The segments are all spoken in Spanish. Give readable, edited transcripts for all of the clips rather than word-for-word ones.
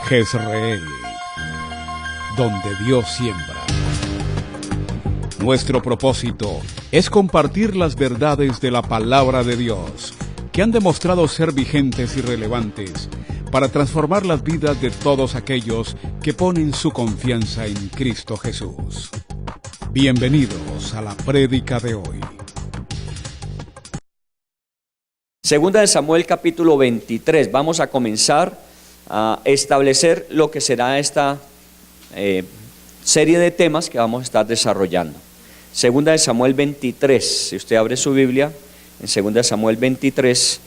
Jezreel, donde Dios siembra. Nuestro propósito es compartir las verdades de la palabra de Dios, que han demostrado ser vigentes y relevantes para transformar las vidas de todos aquellos que ponen su confianza en Cristo Jesús. Bienvenidos a la prédica de hoy. Segunda de Samuel capítulo 23. Vamos a comenzar a establecer lo que será esta serie de temas que vamos a estar desarrollando. Segunda de Samuel 23. Si usted abre su Biblia, en Segunda de Samuel 23,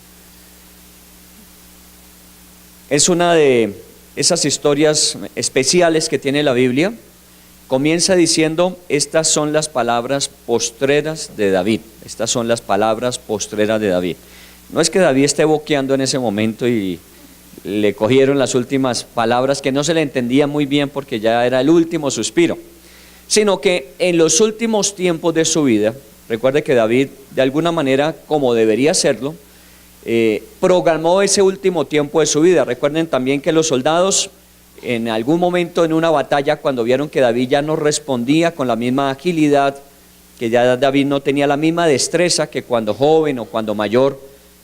es una de esas historias especiales que tiene la Biblia. Comienza diciendo: estas son las palabras postreras de David. Estas son las palabras postreras de David. No es que David esté boqueando en ese momento y le cogieron las últimas palabras que no se le entendía muy bien porque ya era el último suspiro, sino que en los últimos tiempos de su vida, recuerde que David, de alguna manera, como debería hacerlo, programó ese último tiempo de su vida. Recuerden también que los soldados, en algún momento en una batalla, cuando vieron que David ya no respondía con la misma agilidad, que ya David no tenía la misma destreza que cuando joven o cuando mayor,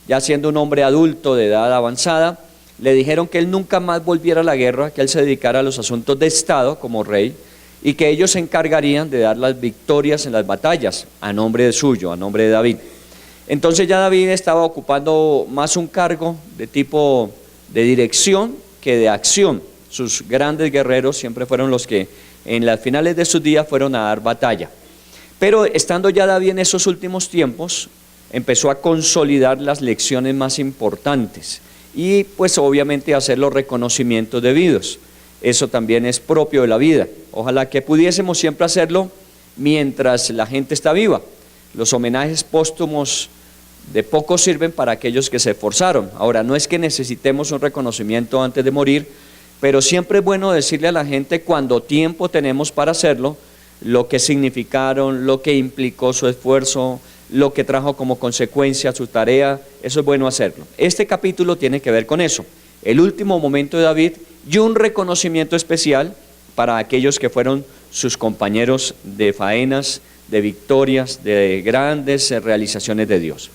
ya siendo un hombre adulto de edad avanzada, le dijeron que él nunca más volviera a la guerra, que él se dedicara a los asuntos de Estado como rey y que ellos se encargarían de dar las victorias en las batallas a nombre de suyo, a nombre de David. Entonces ya David estaba ocupando más un cargo de tipo de dirección que de acción. Sus grandes guerreros siempre fueron los que en las finales de sus días fueron a dar batalla. Pero estando ya David en esos últimos tiempos, empezó a consolidar las lecciones más importantes y pues obviamente hacer los reconocimientos debidos. Eso también es propio de la vida. Ojalá que pudiésemos siempre hacerlo mientras la gente está viva. Los homenajes póstumos de poco sirven para aquellos que se esforzaron. Ahora, no es que necesitemos un reconocimiento antes de morir, pero siempre es bueno decirle a la gente, cuando tiempo tenemos para hacerlo, lo que significaron, lo que implicó su esfuerzo, lo que trajo como consecuencia su tarea. Eso es bueno hacerlo. Este capítulo tiene que ver con eso, el último momento de David y un reconocimiento especial para aquellos que fueron sus compañeros de faenas, de victorias, de grandes realizaciones de Dios.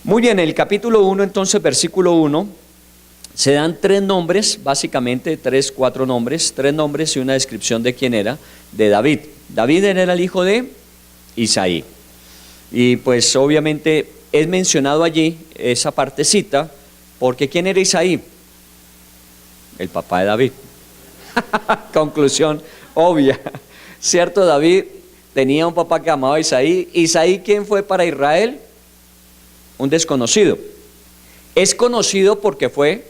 Muy bien, el capítulo 1, entonces, versículo 1, se dan tres nombres, básicamente cuatro nombres, tres nombres y una descripción de quién era, de David. David era el hijo de Isaí. Y pues obviamente es mencionado allí esa partecita, porque ¿quién era Isaí? El papá de David. Conclusión obvia, ¿cierto? David tenía un papá que amaba a Isaí. ¿Isaí quién fue para Israel? Un desconocido. Es conocido porque fue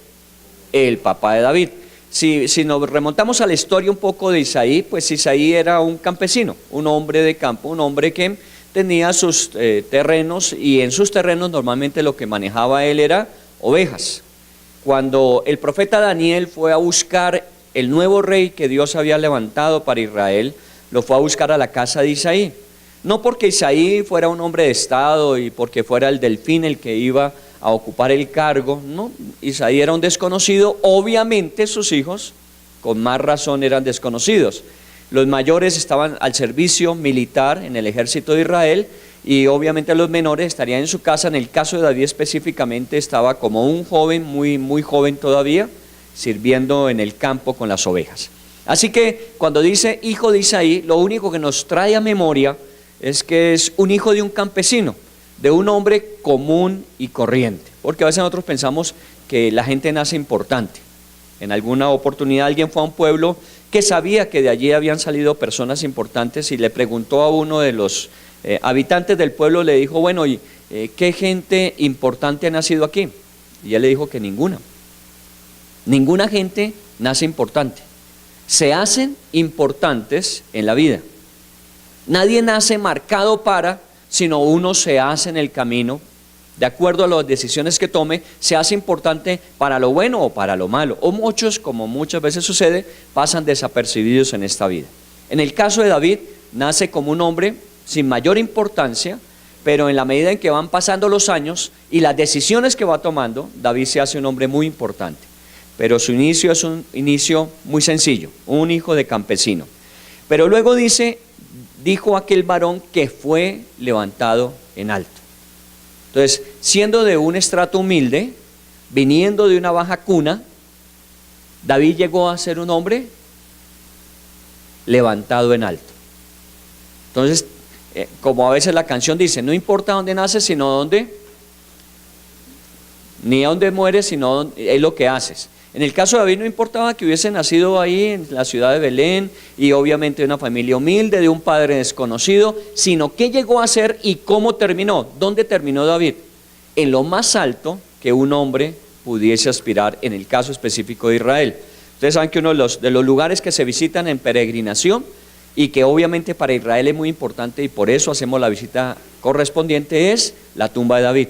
el papá de David. Si nos remontamos a la historia un poco de Isaí, pues Isaí era un campesino, un hombre de campo, un hombre que tenía sus terrenos, y en sus terrenos normalmente lo que manejaba él era ovejas. Cuando el profeta Daniel fue a buscar el nuevo rey que Dios había levantado para Israel, lo fue a buscar a la casa de Isaí. No porque Isaí fuera un hombre de estado y porque fuera el delfín el que iba a ocupar el cargo, no, Isaí era un desconocido. Obviamente sus hijos, con más razón, eran desconocidos. Los mayores estaban al servicio militar en el ejército de Israel y obviamente los menores estarían en su casa. En el caso de David específicamente estaba como un joven, muy joven todavía, sirviendo en el campo con las ovejas. Así que cuando dice hijo de Isaí, lo único que nos trae a memoria es que es un hijo de un campesino, de un hombre común y corriente, porque a veces nosotros pensamos que la gente nace importante. En alguna oportunidad alguien fue a un pueblo que sabía que de allí habían salido personas importantes y le preguntó a uno de los habitantes del pueblo, le dijo: bueno, ¿y qué gente importante ha nacido aquí? Y él le dijo que ninguna gente nace importante. Se hacen importantes en la vida. Nadie nace marcado para, sino uno se hace en el camino, de acuerdo a las decisiones que tome, se hace importante para lo bueno o para lo malo. O muchos, como muchas veces sucede, pasan desapercibidos en esta vida. En el caso de David, nace como un hombre sin mayor importancia, pero en la medida en que van pasando los años y las decisiones que va tomando, David se hace un hombre muy importante. pero su inicio es un inicio muy sencillo, un hijo de campesino. Pero luego dijo aquel varón que fue levantado en alto. Entonces, siendo de un estrato humilde, viniendo de una baja cuna, David llegó a ser un hombre levantado en alto. Entonces, como a veces la canción dice, no importa dónde naces, sino dónde, ni a dónde mueres, sino es lo que haces. En el caso de David no importaba que hubiese nacido ahí en la ciudad de Belén y obviamente de una familia humilde, de un padre desconocido, sino qué llegó a ser y cómo terminó. ¿Dónde terminó David? En lo más alto que un hombre pudiese aspirar en el caso específico de Israel. Ustedes saben que uno de los lugares que se visitan en peregrinación y que obviamente para Israel es muy importante y por eso hacemos la visita correspondiente es la tumba de David.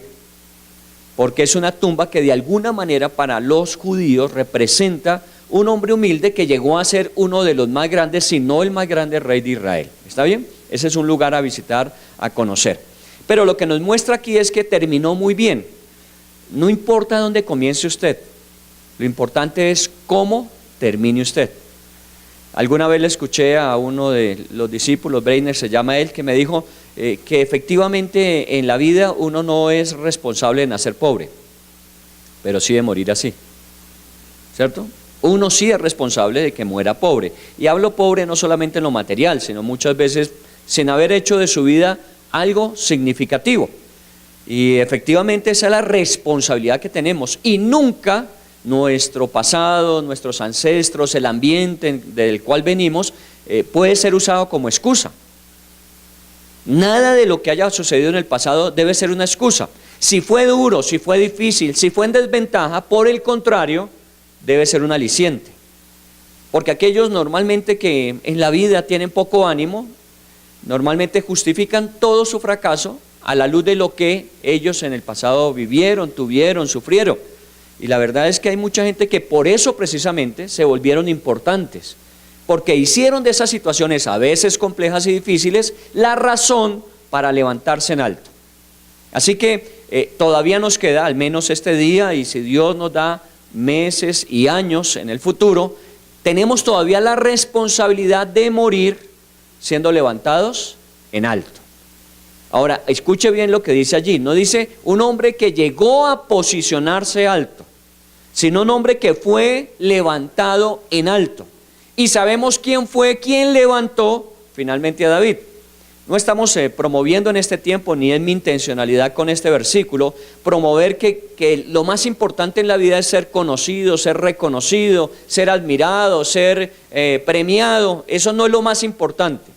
Porque es una tumba que de alguna manera para los judíos representa un hombre humilde que llegó a ser uno de los más grandes, si no el más grande rey de Israel. ¿Está bien? Ese es un lugar a visitar, a conocer. Pero lo que nos muestra aquí es que terminó muy bien. No importa dónde comience usted, lo importante es cómo termine usted. Alguna vez le escuché a uno de los discípulos, Breiner se llama él, que me dijo que efectivamente en la vida uno no es responsable de nacer pobre, pero sí de morir así, ¿cierto? Uno sí es responsable de que muera pobre, y hablo pobre no solamente en lo material, sino muchas veces sin haber hecho de su vida algo significativo, y efectivamente esa es la responsabilidad que tenemos, y nunca nuestro pasado, nuestros ancestros, el ambiente del cual venimos, puede ser usado como excusa. Nada de lo que haya sucedido en el pasado debe ser una excusa. Si fue duro, si fue difícil, si fue en desventaja, por el contrario, debe ser un aliciente. Porque aquellos normalmente que en la vida tienen poco ánimo, normalmente justifican todo su fracaso a la luz de lo que ellos en el pasado vivieron, tuvieron, sufrieron. Y la verdad es que hay mucha gente que por eso precisamente se volvieron importantes, porque hicieron de esas situaciones a veces complejas y difíciles la razón para levantarse en alto. Así que todavía nos queda al menos este día, y si Dios nos da meses y años en el futuro, tenemos todavía la responsabilidad de morir siendo levantados en alto. Ahora, escuche bien lo que dice allí, no dice un hombre que llegó a posicionarse alto, sino un hombre que fue levantado en alto. Y sabemos quién fue quien levantó finalmente a David. No estamos promoviendo en este tiempo, ni es mi intencionalidad con este versículo, promover que lo más importante en la vida es ser conocido, ser reconocido, ser admirado, ser premiado. Eso no es lo más importante.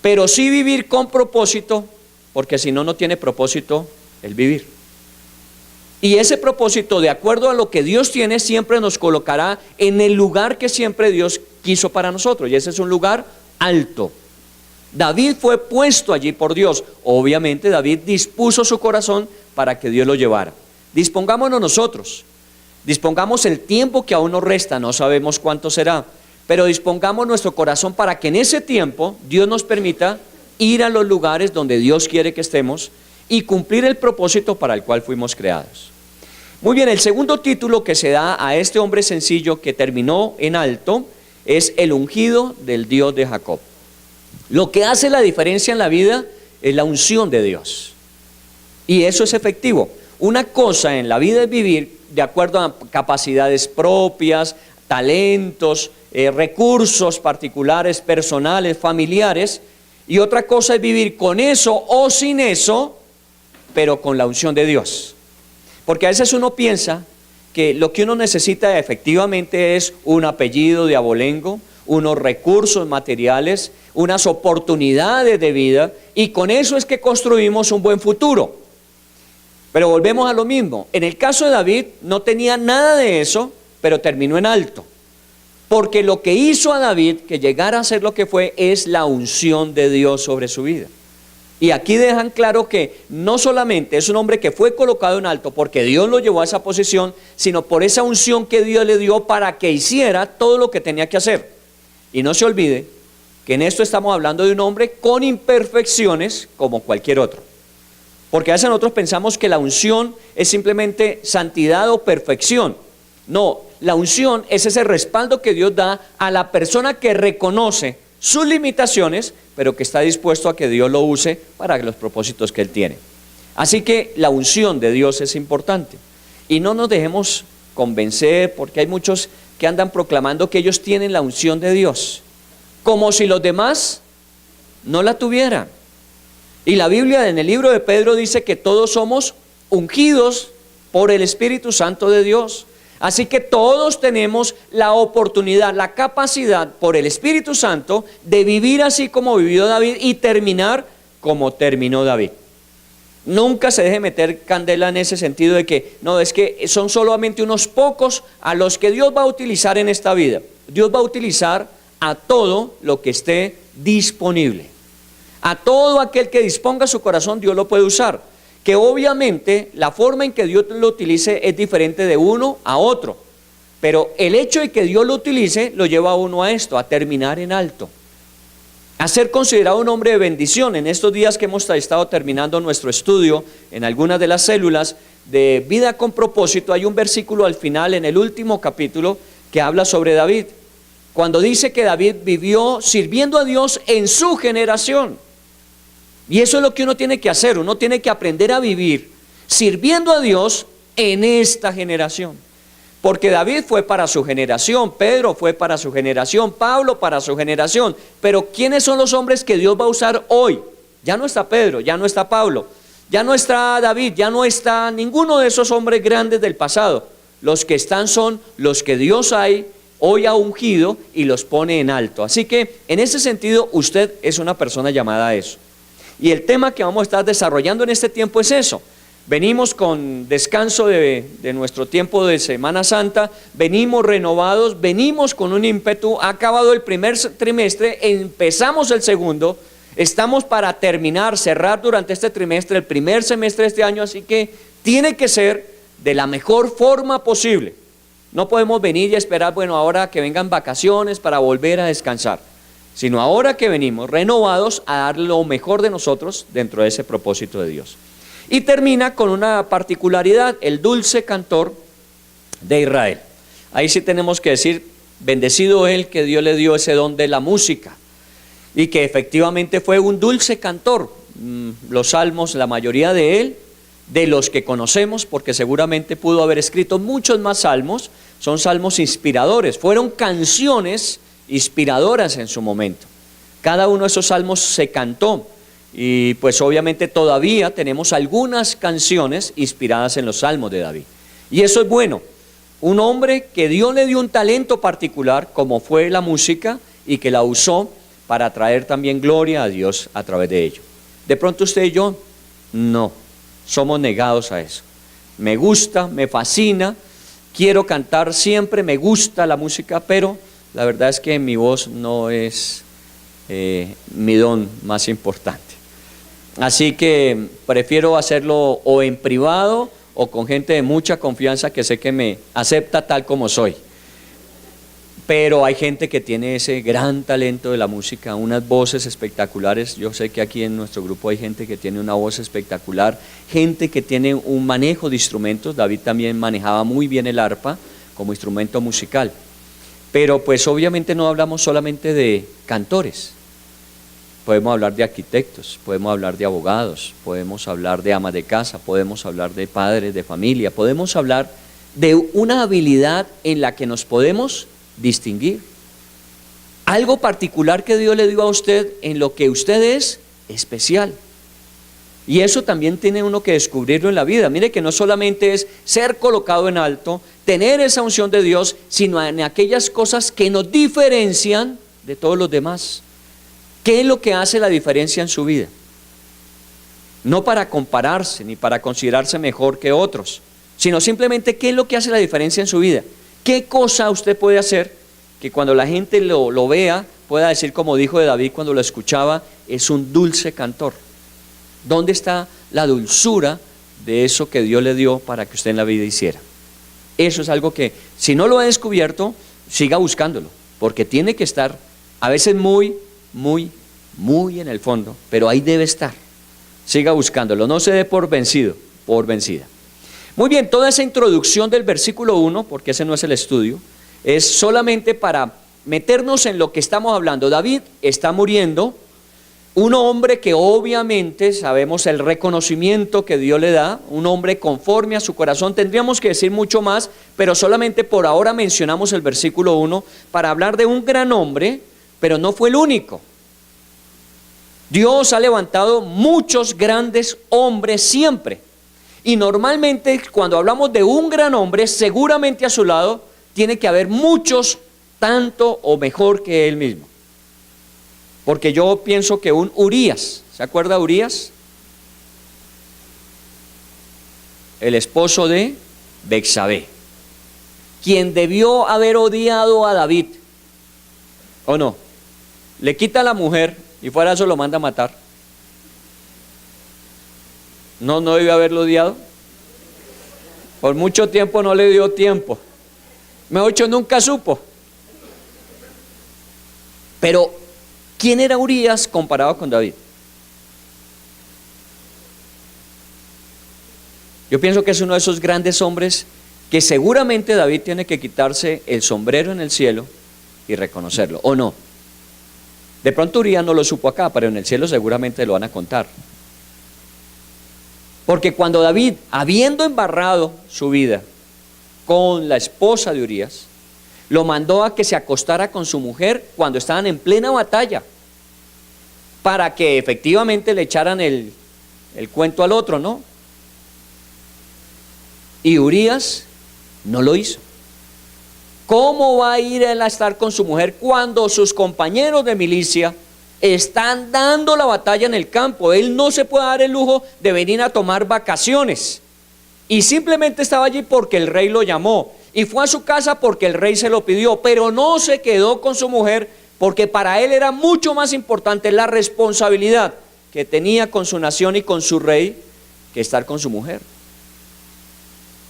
Pero sí vivir con propósito, porque si no, no tiene propósito el vivir. Y ese propósito, de acuerdo a lo que Dios tiene, siempre nos colocará en el lugar que siempre Dios quiso para nosotros, y ese es un lugar alto. David fue puesto allí por Dios. Obviamente David dispuso su corazón para que Dios lo llevara. Dispongámonos nosotros, dispongamos el tiempo que aún nos resta, no sabemos cuánto será, pero dispongamos nuestro corazón para que en ese tiempo Dios nos permita ir a los lugares donde Dios quiere que estemos y cumplir el propósito para el cual fuimos creados. Muy bien, el segundo título que se da a este hombre sencillo que terminó en alto es el ungido del Dios de Jacob. Lo que hace la diferencia en la vida es la unción de Dios, y eso es efectivo. Una cosa en la vida es vivir de acuerdo a capacidades propias, talentos, recursos particulares, personales, familiares, y otra cosa es vivir con eso o sin eso, pero con la unción de Dios. Porque a veces uno piensa que lo que uno necesita efectivamente es un apellido de abolengo, unos recursos materiales, unas oportunidades de vida, y con eso es que construimos un buen futuro. Pero volvemos a lo mismo. En el caso de David no tenía nada de eso, pero terminó en alto. Porque lo que hizo a David que llegara a ser lo que fue es la unción de Dios sobre su vida. Y aquí dejan claro que no solamente es un hombre que fue colocado en alto porque Dios lo llevó a esa posición, sino por esa unción que Dios le dio para que hiciera todo lo que tenía que hacer. Y no se olvide que en esto estamos hablando de un hombre con imperfecciones como cualquier otro. Porque a veces nosotros pensamos que la unción es simplemente santidad o perfección. No, la unción es ese respaldo que Dios da a la persona que reconoce sus limitaciones, pero que está dispuesto a que Dios lo use para los propósitos que Él tiene. Así que la unción de Dios es importante. Y no nos dejemos convencer, porque hay muchos que andan proclamando que ellos tienen la unción de Dios, como si los demás no la tuvieran. Y la Biblia en el libro de Pedro dice que todos somos ungidos por el Espíritu Santo de Dios. Así que todos tenemos la oportunidad, la capacidad por el Espíritu Santo de vivir así como vivió David y terminar como terminó David. Nunca se deje meter candela en ese sentido de que no, es que son solamente unos pocos a los que Dios va a utilizar en esta vida. Dios va a utilizar a todo lo que esté disponible. A todo aquel que disponga su corazón, Dios lo puede usar. Que obviamente la forma en que Dios lo utilice es diferente de uno a otro, pero el hecho de que Dios lo utilice lo lleva a uno a esto, a terminar en alto, a ser considerado un hombre de bendición. En estos días que hemos estado terminando nuestro estudio en algunas de las células de Vida con Propósito, hay un versículo al final en el último capítulo que habla sobre David, cuando dice que David vivió sirviendo a Dios en su generación. Y eso es lo que uno tiene que hacer, uno tiene que aprender a vivir sirviendo a Dios en esta generación. Porque David fue para su generación, Pedro fue para su generación, Pablo para su generación. Pero ¿quiénes son los hombres que Dios va a usar hoy? Ya no está Pedro, ya no está Pablo, ya no está David, ya no está ninguno de esos hombres grandes del pasado. Los que están son los que Dios hoy ha ungido y los pone en alto. Así que en ese sentido usted es una persona llamada a eso. Y el tema que vamos a estar desarrollando en este tiempo es eso. Venimos con descanso de nuestro tiempo de Semana Santa, venimos renovados, venimos con un ímpetu, ha acabado el primer trimestre, empezamos el segundo, estamos para terminar, cerrar durante este trimestre, el primer semestre de este año, así que tiene que ser de la mejor forma posible. No podemos venir y esperar, bueno, ahora que vengan vacaciones para volver a descansar, sino ahora que venimos renovados a dar lo mejor de nosotros dentro de ese propósito de Dios. Y termina con una particularidad, el dulce cantor de Israel. Ahí sí tenemos que decir, bendecido él que Dios le dio ese don de la música, y que efectivamente fue un dulce cantor. Los salmos, la mayoría de él, de los que conocemos, porque seguramente pudo haber escrito muchos más salmos, son salmos inspiradores, fueron canciones inspiradoras en su momento. Cada uno de esos salmos se cantó y pues obviamente todavía tenemos algunas canciones inspiradas en los salmos de David. Y eso es bueno, un hombre que Dios le dio un talento particular como fue la música y que la usó para traer también gloria a Dios a través de ello. De pronto usted y yo, no, somos negados a eso. Me gusta, me fascina, quiero cantar siempre, me gusta la música, pero la verdad es que mi voz no es mi don más importante. Así que prefiero hacerlo o en privado o con gente de mucha confianza que sé que me acepta tal como soy. Pero hay gente que tiene ese gran talento de la música, unas voces espectaculares. Yo sé que aquí en nuestro grupo hay gente que tiene una voz espectacular, gente que tiene un manejo de instrumentos. David también manejaba muy bien el arpa como instrumento musical. Pero pues obviamente no hablamos solamente de cantores. Podemos hablar de arquitectos, podemos hablar de abogados, podemos hablar de amas de casa, podemos hablar de padres de familia, podemos hablar de una habilidad en la que nos podemos distinguir. Algo particular que Dios le dio a usted en lo que usted es especial. Y eso también tiene uno que descubrirlo en la vida. Mire que no solamente es ser colocado en alto, tener esa unción de Dios, sino en aquellas cosas que nos diferencian de todos los demás. ¿Qué es lo que hace la diferencia en su vida? No para compararse ni para considerarse mejor que otros, sino simplemente qué es lo que hace la diferencia en su vida. ¿Qué cosa usted puede hacer que cuando la gente lo vea pueda decir, como dijo de David cuando lo escuchaba, es un dulce cantor? ¿Dónde está la dulzura de eso que Dios le dio para que usted en la vida hiciera? Eso es algo que, si no lo ha descubierto, siga buscándolo, porque tiene que estar a veces muy en el fondo, pero ahí debe estar. Siga buscándolo, no se dé por vencido, por vencida. Muy bien, toda esa introducción del versículo 1, porque ese no es el estudio, es solamente para meternos en lo que estamos hablando. David está muriendo, un hombre que obviamente sabemos el reconocimiento que Dios le da, un hombre conforme a su corazón. Tendríamos que decir mucho más, pero solamente por ahora mencionamos el versículo 1 para hablar de un gran hombre, pero no fue el único. Dios ha levantado muchos grandes hombres siempre. Y normalmente cuando hablamos de un gran hombre, seguramente a su lado tiene que haber muchos tanto o mejor que él mismo. Porque yo pienso que un Urías, ¿se acuerda de Urías? El esposo de Betsabé, quien debió haber odiado a David, ¿o no? Le quita a la mujer y fuera de eso lo manda a matar. No debió haberlo odiado. Por mucho tiempo no le dio tiempo. Mejor dicho, nunca supo. Pero, ¿quién era Urías comparado con David? Yo pienso que es uno de esos grandes hombres que seguramente David tiene que quitarse el sombrero en el cielo y reconocerlo, ¿o no? De pronto Urías no lo supo acá, pero en el cielo seguramente lo van a contar. Porque cuando David, habiendo embarrado su vida con la esposa de Urías, lo mandó a que se acostara con su mujer cuando estaban en plena batalla, para que efectivamente le echaran el cuento al otro, ¿no? Y Urías no lo hizo. ¿Cómo va a ir él a estar con su mujer cuando sus compañeros de milicia están dando la batalla en el campo? Él no se puede dar el lujo de venir a tomar vacaciones. Y simplemente estaba allí porque el rey lo llamó. Y fue a su casa porque el rey se lo pidió. Pero no se quedó con su mujer porque para él era mucho más importante la responsabilidad que tenía con su nación y con su rey que estar con su mujer.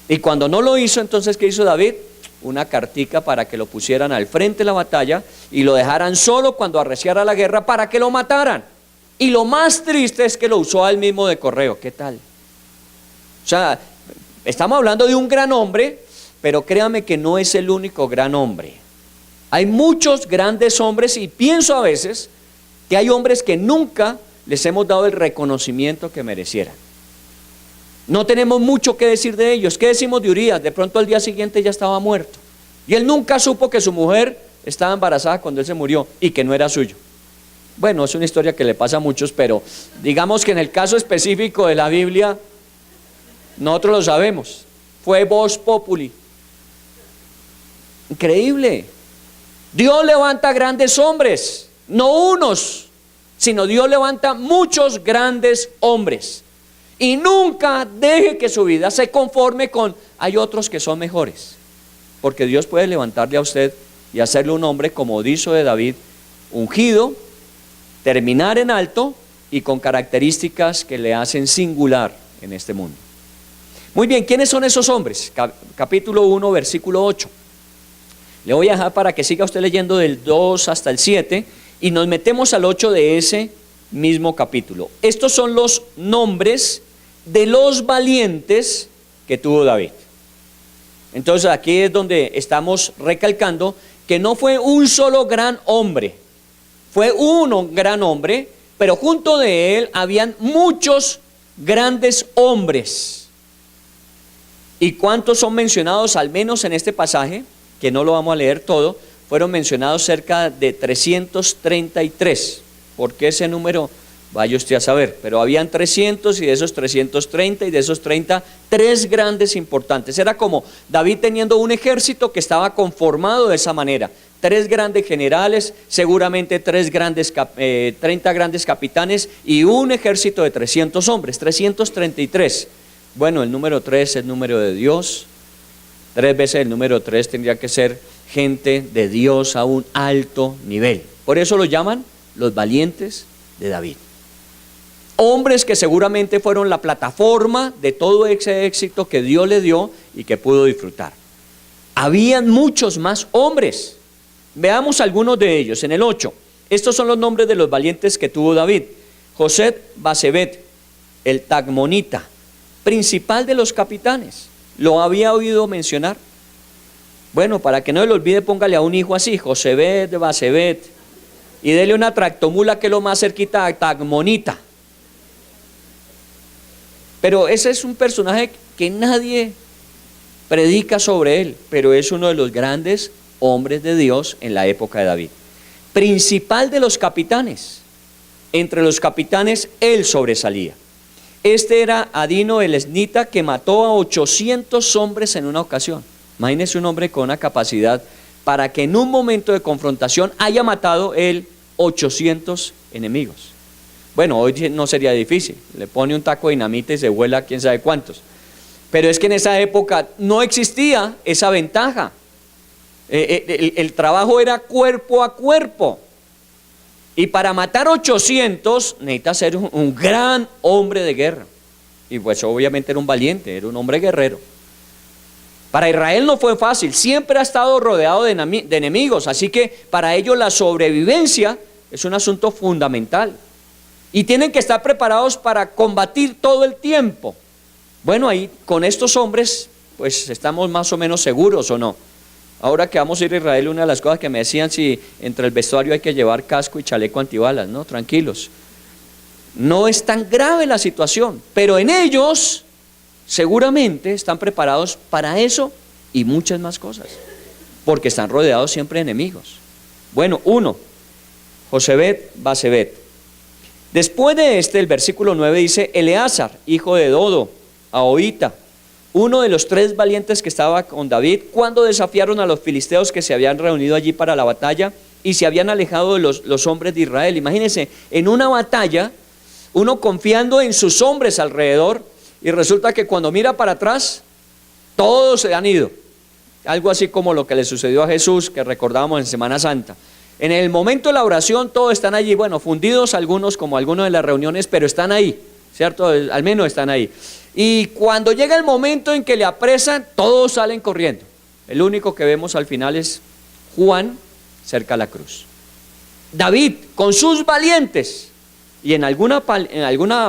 Y cuando no lo hizo, entonces ¿qué hizo David? Una cartica para que lo pusieran al frente de la batalla y lo dejaran solo cuando arreciara la guerra para que lo mataran. Y lo más triste es que lo usó a él mismo de correo. ¿Qué tal? O sea, estamos hablando de un gran hombre, pero créame que no es el único gran hombre. Hay muchos grandes hombres y pienso a veces que hay hombres que nunca les hemos dado el reconocimiento que merecieran. No tenemos mucho que decir de ellos. ¿Qué decimos de Urías? De pronto al día siguiente ya estaba muerto. Y él nunca supo que su mujer estaba embarazada cuando él se murió y que no era suyo. Bueno, es una historia que le pasa a muchos, pero digamos que en el caso específico de la Biblia, nosotros lo sabemos. Fue vox populi. Increíble. Dios levanta grandes hombres, no unos, sino Dios levanta muchos grandes hombres. Y nunca deje que su vida se conforme con hay otros que son mejores. Porque Dios puede levantarle a usted y hacerle un hombre, como dijo de David, ungido, terminar en alto y con características que le hacen singular en este mundo. Muy bien, ¿quiénes son esos hombres? Capítulo 1, versículo 8. Le voy a dejar para que siga usted leyendo del 2 hasta el 7 y nos metemos al 8 de ese mismo capítulo. Estos son los nombres de los valientes que tuvo David. Entonces aquí es donde estamos recalcando que no fue un solo gran hombre, fue uno gran hombre, pero junto de él habían muchos grandes hombres. ¿Y cuántos son mencionados al menos en este pasaje? Que no lo vamos a leer todo, fueron mencionados cerca de 333. ¿Por qué ese número? Vaya usted a saber, pero habían 300 y de esos 330 y de esos 30, 3 grandes importantes. Era como David teniendo un ejército que estaba conformado de esa manera. 3 grandes generales, seguramente 30 grandes capitanes y un ejército de 300 hombres, 333. Bueno, el número 3 es el número de Dios. 3 veces el número 3 tendría que ser gente de Dios a un alto nivel. Por eso lo llaman los valientes de David. Hombres que seguramente fueron la plataforma de todo ese éxito que Dios le dio y que pudo disfrutar. Habían muchos más hombres. Veamos algunos de ellos. En el 8, estos son los nombres de los valientes que tuvo David. José Basebet, el Tagmonita, principal de los capitanes. ¿Lo había oído mencionar? Bueno, para que no se lo olvide, póngale a un hijo así, Josebet, Basebet, y dele una tractomula que es lo más cerquita a Tagmonita. Pero ese es un personaje que nadie predica sobre él, pero es uno de los grandes hombres de Dios en la época de David. Principal de los capitanes. Entre los capitanes él sobresalía. Este era Adino el esnita, que mató a 800 hombres en una ocasión. Imagínese un hombre con una capacidad para que en un momento de confrontación haya matado él 800 enemigos. Bueno, hoy no sería difícil, le pone un taco de dinamita y se vuela quién sabe cuántos. Pero es que en esa época no existía esa ventaja. El trabajo era cuerpo a cuerpo. Y para matar 800 necesita ser un gran hombre de guerra. Y pues obviamente era un valiente, era un hombre guerrero. Para Israel no fue fácil, siempre ha estado rodeado de enemigos, así que para ellos la sobrevivencia es un asunto fundamental. Y tienen que estar preparados para combatir todo el tiempo. Bueno, ahí con estos hombres pues estamos más o menos seguros, ¿o no? Ahora que vamos a ir a Israel, una de las cosas que me decían, si entre el vestuario hay que llevar casco y chaleco antibalas, no, tranquilos. No es tan grave la situación, pero en ellos seguramente están preparados para eso y muchas más cosas, porque están rodeados siempre de enemigos. Bueno, uno, Josebet, Basebet. Después de el versículo 9 dice, Eleazar, hijo de Dodo, Ahoita, uno de los 3 valientes que estaba con David, cuando desafiaron a los filisteos que se habían reunido allí para la batalla y se habían alejado de los hombres de Israel. Imagínense, en una batalla, uno confiando en sus hombres alrededor, y resulta que cuando mira para atrás, todos se han ido. Algo así como lo que le sucedió a Jesús, que recordábamos en Semana Santa. En el momento de la oración todos están allí, bueno, fundidos algunos como algunos de las reuniones, pero están ahí, ¿cierto? Al menos están ahí. Y cuando llega el momento en que le apresan, todos salen corriendo. El único que vemos al final es Juan cerca a la cruz. David con sus valientes, y en alguna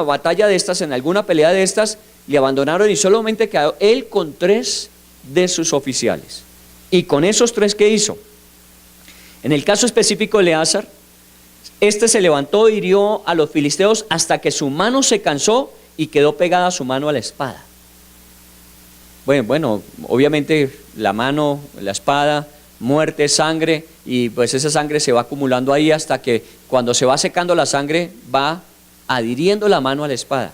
batalla de estas, en alguna pelea de estas, le abandonaron y solamente quedó él con 3 de sus oficiales. Y con esos 3, ¿qué hizo? En el caso específico de Eleazar, se levantó e hirió a los filisteos hasta que su mano se cansó y quedó pegada su mano a la espada. Bueno, obviamente la mano, la espada, muerte, sangre, y pues esa sangre se va acumulando ahí hasta que cuando se va secando la sangre va adhiriendo la mano a la espada.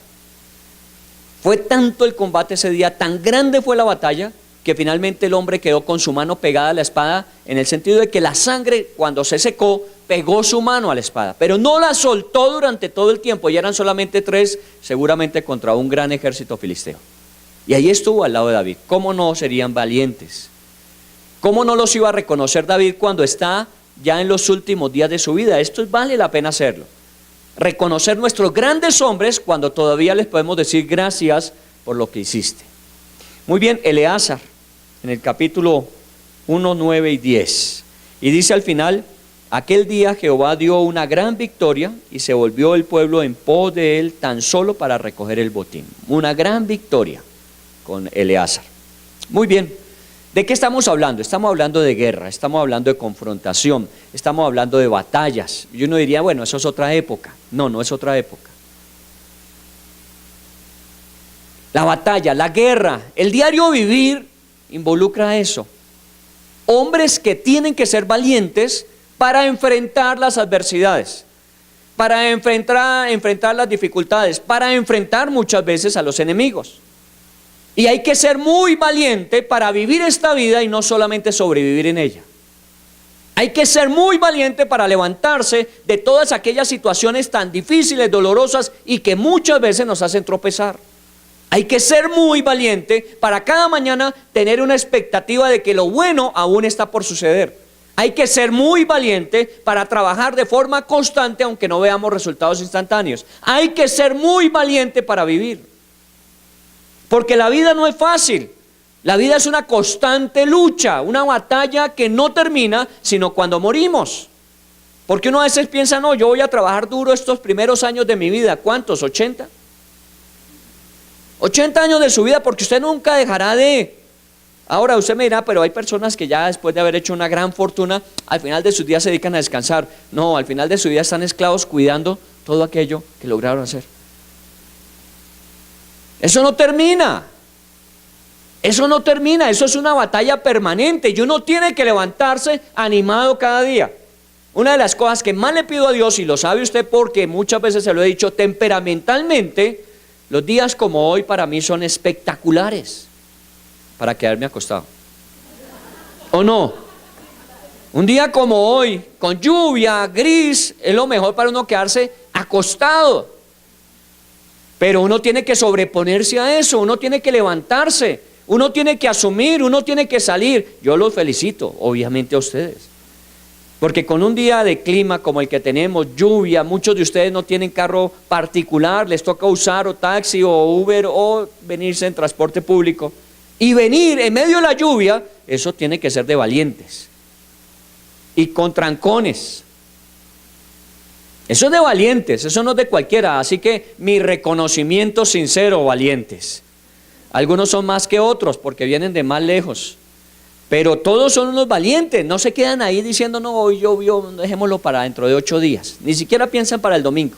Fue tanto el combate ese día, tan grande fue la batalla, que finalmente el hombre quedó con su mano pegada a la espada, en el sentido de que la sangre, cuando se secó, pegó su mano a la espada, pero no la soltó durante todo el tiempo, y eran solamente 3, seguramente contra un gran ejército filisteo. Y ahí estuvo al lado de David. ¿Cómo no serían valientes? ¿Cómo no los iba a reconocer David cuando está ya en los últimos días de su vida? Esto vale la pena hacerlo. Reconocer nuestros grandes hombres cuando todavía les podemos decir gracias por lo que hiciste. Muy bien, Eleazar, en el capítulo 1, 9 y 10. Y dice al final, aquel día Jehová dio una gran victoria y se volvió el pueblo en pos de él tan solo para recoger el botín. Una gran victoria con Eleazar. Muy bien. ¿De qué estamos hablando? Estamos hablando de guerra, estamos hablando de confrontación, estamos hablando de batallas. Y uno diría, bueno, eso es otra época. No, no es otra época. La batalla, la guerra, el diario vivir involucra eso. Hombres que tienen que ser valientes para enfrentar las adversidades, para enfrentar las dificultades, para enfrentar muchas veces a los enemigos. Y hay que ser muy valiente para vivir esta vida y no solamente sobrevivir en ella. Hay que ser muy valiente para levantarse de todas aquellas situaciones tan difíciles, dolorosas y que muchas veces nos hacen tropezar. Hay que ser muy valiente para cada mañana tener una expectativa de que lo bueno aún está por suceder. Hay que ser muy valiente para trabajar de forma constante aunque no veamos resultados instantáneos. Hay que ser muy valiente para vivir. Porque la vida no es fácil, la vida es una constante lucha, una batalla que no termina sino cuando morimos. Porque uno a veces piensa, no, yo voy a trabajar duro estos primeros años de mi vida, ¿cuántos? ¿80? 80 años de su vida, porque usted nunca dejará de... Ahora usted me dirá, pero hay personas que ya después de haber hecho una gran fortuna, al final de sus días se dedican a descansar. No, al final de su vida están esclavos cuidando todo aquello que lograron hacer. Eso no termina. Eso no termina, eso es una batalla permanente y uno tiene que levantarse animado cada día. Una de las cosas que más le pido a Dios, y lo sabe usted porque muchas veces se lo he dicho, temperamentalmente, los días como hoy para mí son espectaculares para quedarme acostado. ¿O no? Un día como hoy, con lluvia, gris, es lo mejor para uno quedarse acostado. Pero uno tiene que sobreponerse a eso, uno tiene que levantarse, uno tiene que asumir, uno tiene que salir. Yo los felicito, obviamente a ustedes. Porque con un día de clima como el que tenemos, lluvia, muchos de ustedes no tienen carro particular, les toca usar o taxi o Uber o venirse en transporte público. Y venir en medio de la lluvia, eso tiene que ser de valientes. Y con trancones. Eso es de valientes, eso no es de cualquiera. Así que mi reconocimiento sincero, valientes. Algunos son más que otros porque vienen de más lejos. Pero todos son unos valientes, no se quedan ahí diciendo, no, hoy llovió, dejémoslo para dentro de 8 días. Ni siquiera piensan para el domingo,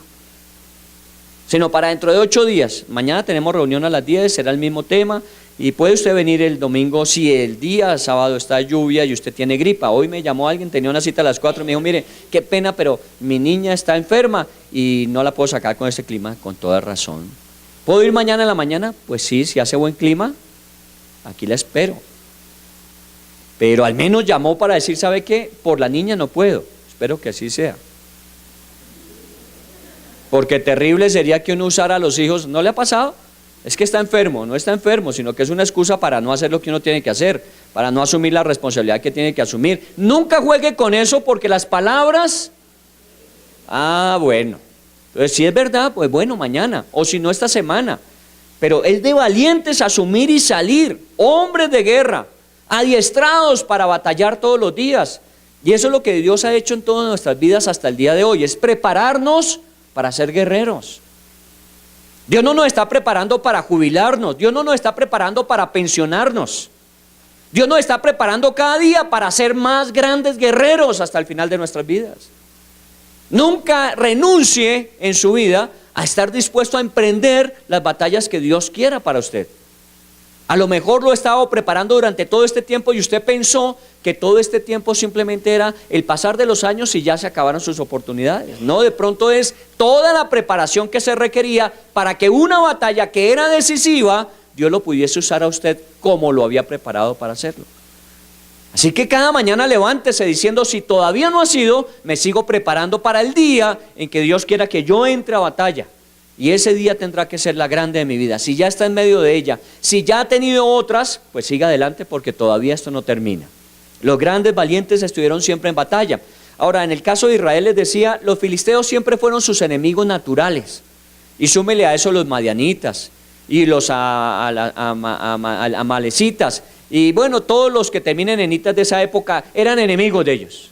sino para dentro de 8 días. Mañana tenemos reunión a las 10, será el mismo tema. Y puede usted venir el domingo si el día sábado está lluvia y usted tiene gripa. Hoy me llamó alguien, tenía una cita a las 4 y me dijo, mire, qué pena, pero mi niña está enferma y no la puedo sacar con este clima. Con toda razón. ¿Puedo ir mañana en la mañana? Pues sí, si hace buen clima, aquí la espero. Pero al menos llamó para decir, ¿sabe qué? Por la niña no puedo. Espero que así sea. Porque terrible sería que uno usara a los hijos. ¿No le ha pasado? Es que está enfermo. No está enfermo, sino que es una excusa para no hacer lo que uno tiene que hacer, para no asumir la responsabilidad que tiene que asumir. Nunca juegue con eso porque las palabras... bueno. Entonces si es verdad, pues bueno, mañana. O si no, esta semana. Pero es de valientes asumir y salir. Hombres de guerra. Adiestrados para batallar todos los días. Y eso es lo que Dios ha hecho en todas nuestras vidas hasta el día de hoy, es prepararnos para ser guerreros. Dios no nos está preparando para jubilarnos, Dios no nos está preparando para pensionarnos. Dios nos está preparando cada día para ser más grandes guerreros hasta el final de nuestras vidas. Nunca renuncie en su vida a estar dispuesto a emprender las batallas que Dios quiera para usted. A lo mejor lo he estado preparando durante todo este tiempo y usted pensó que todo este tiempo simplemente era el pasar de los años y ya se acabaron sus oportunidades. No, de pronto es toda la preparación que se requería para que una batalla que era decisiva, Dios lo pudiese usar a usted como lo había preparado para hacerlo. Así que cada mañana levántese diciendo, si todavía no ha sido, me sigo preparando para el día en que Dios quiera que yo entre a batalla. Y ese día tendrá que ser la grande de mi vida. Si ya está en medio de ella, si ya ha tenido otras, pues siga adelante porque todavía esto no termina. Los grandes valientes estuvieron siempre en batalla. Ahora, en el caso de Israel les decía, los filisteos siempre fueron sus enemigos naturales. Y súmele a eso los madianitas y los amalecitas. Y bueno, todos los que terminen en itas de esa época eran enemigos de ellos.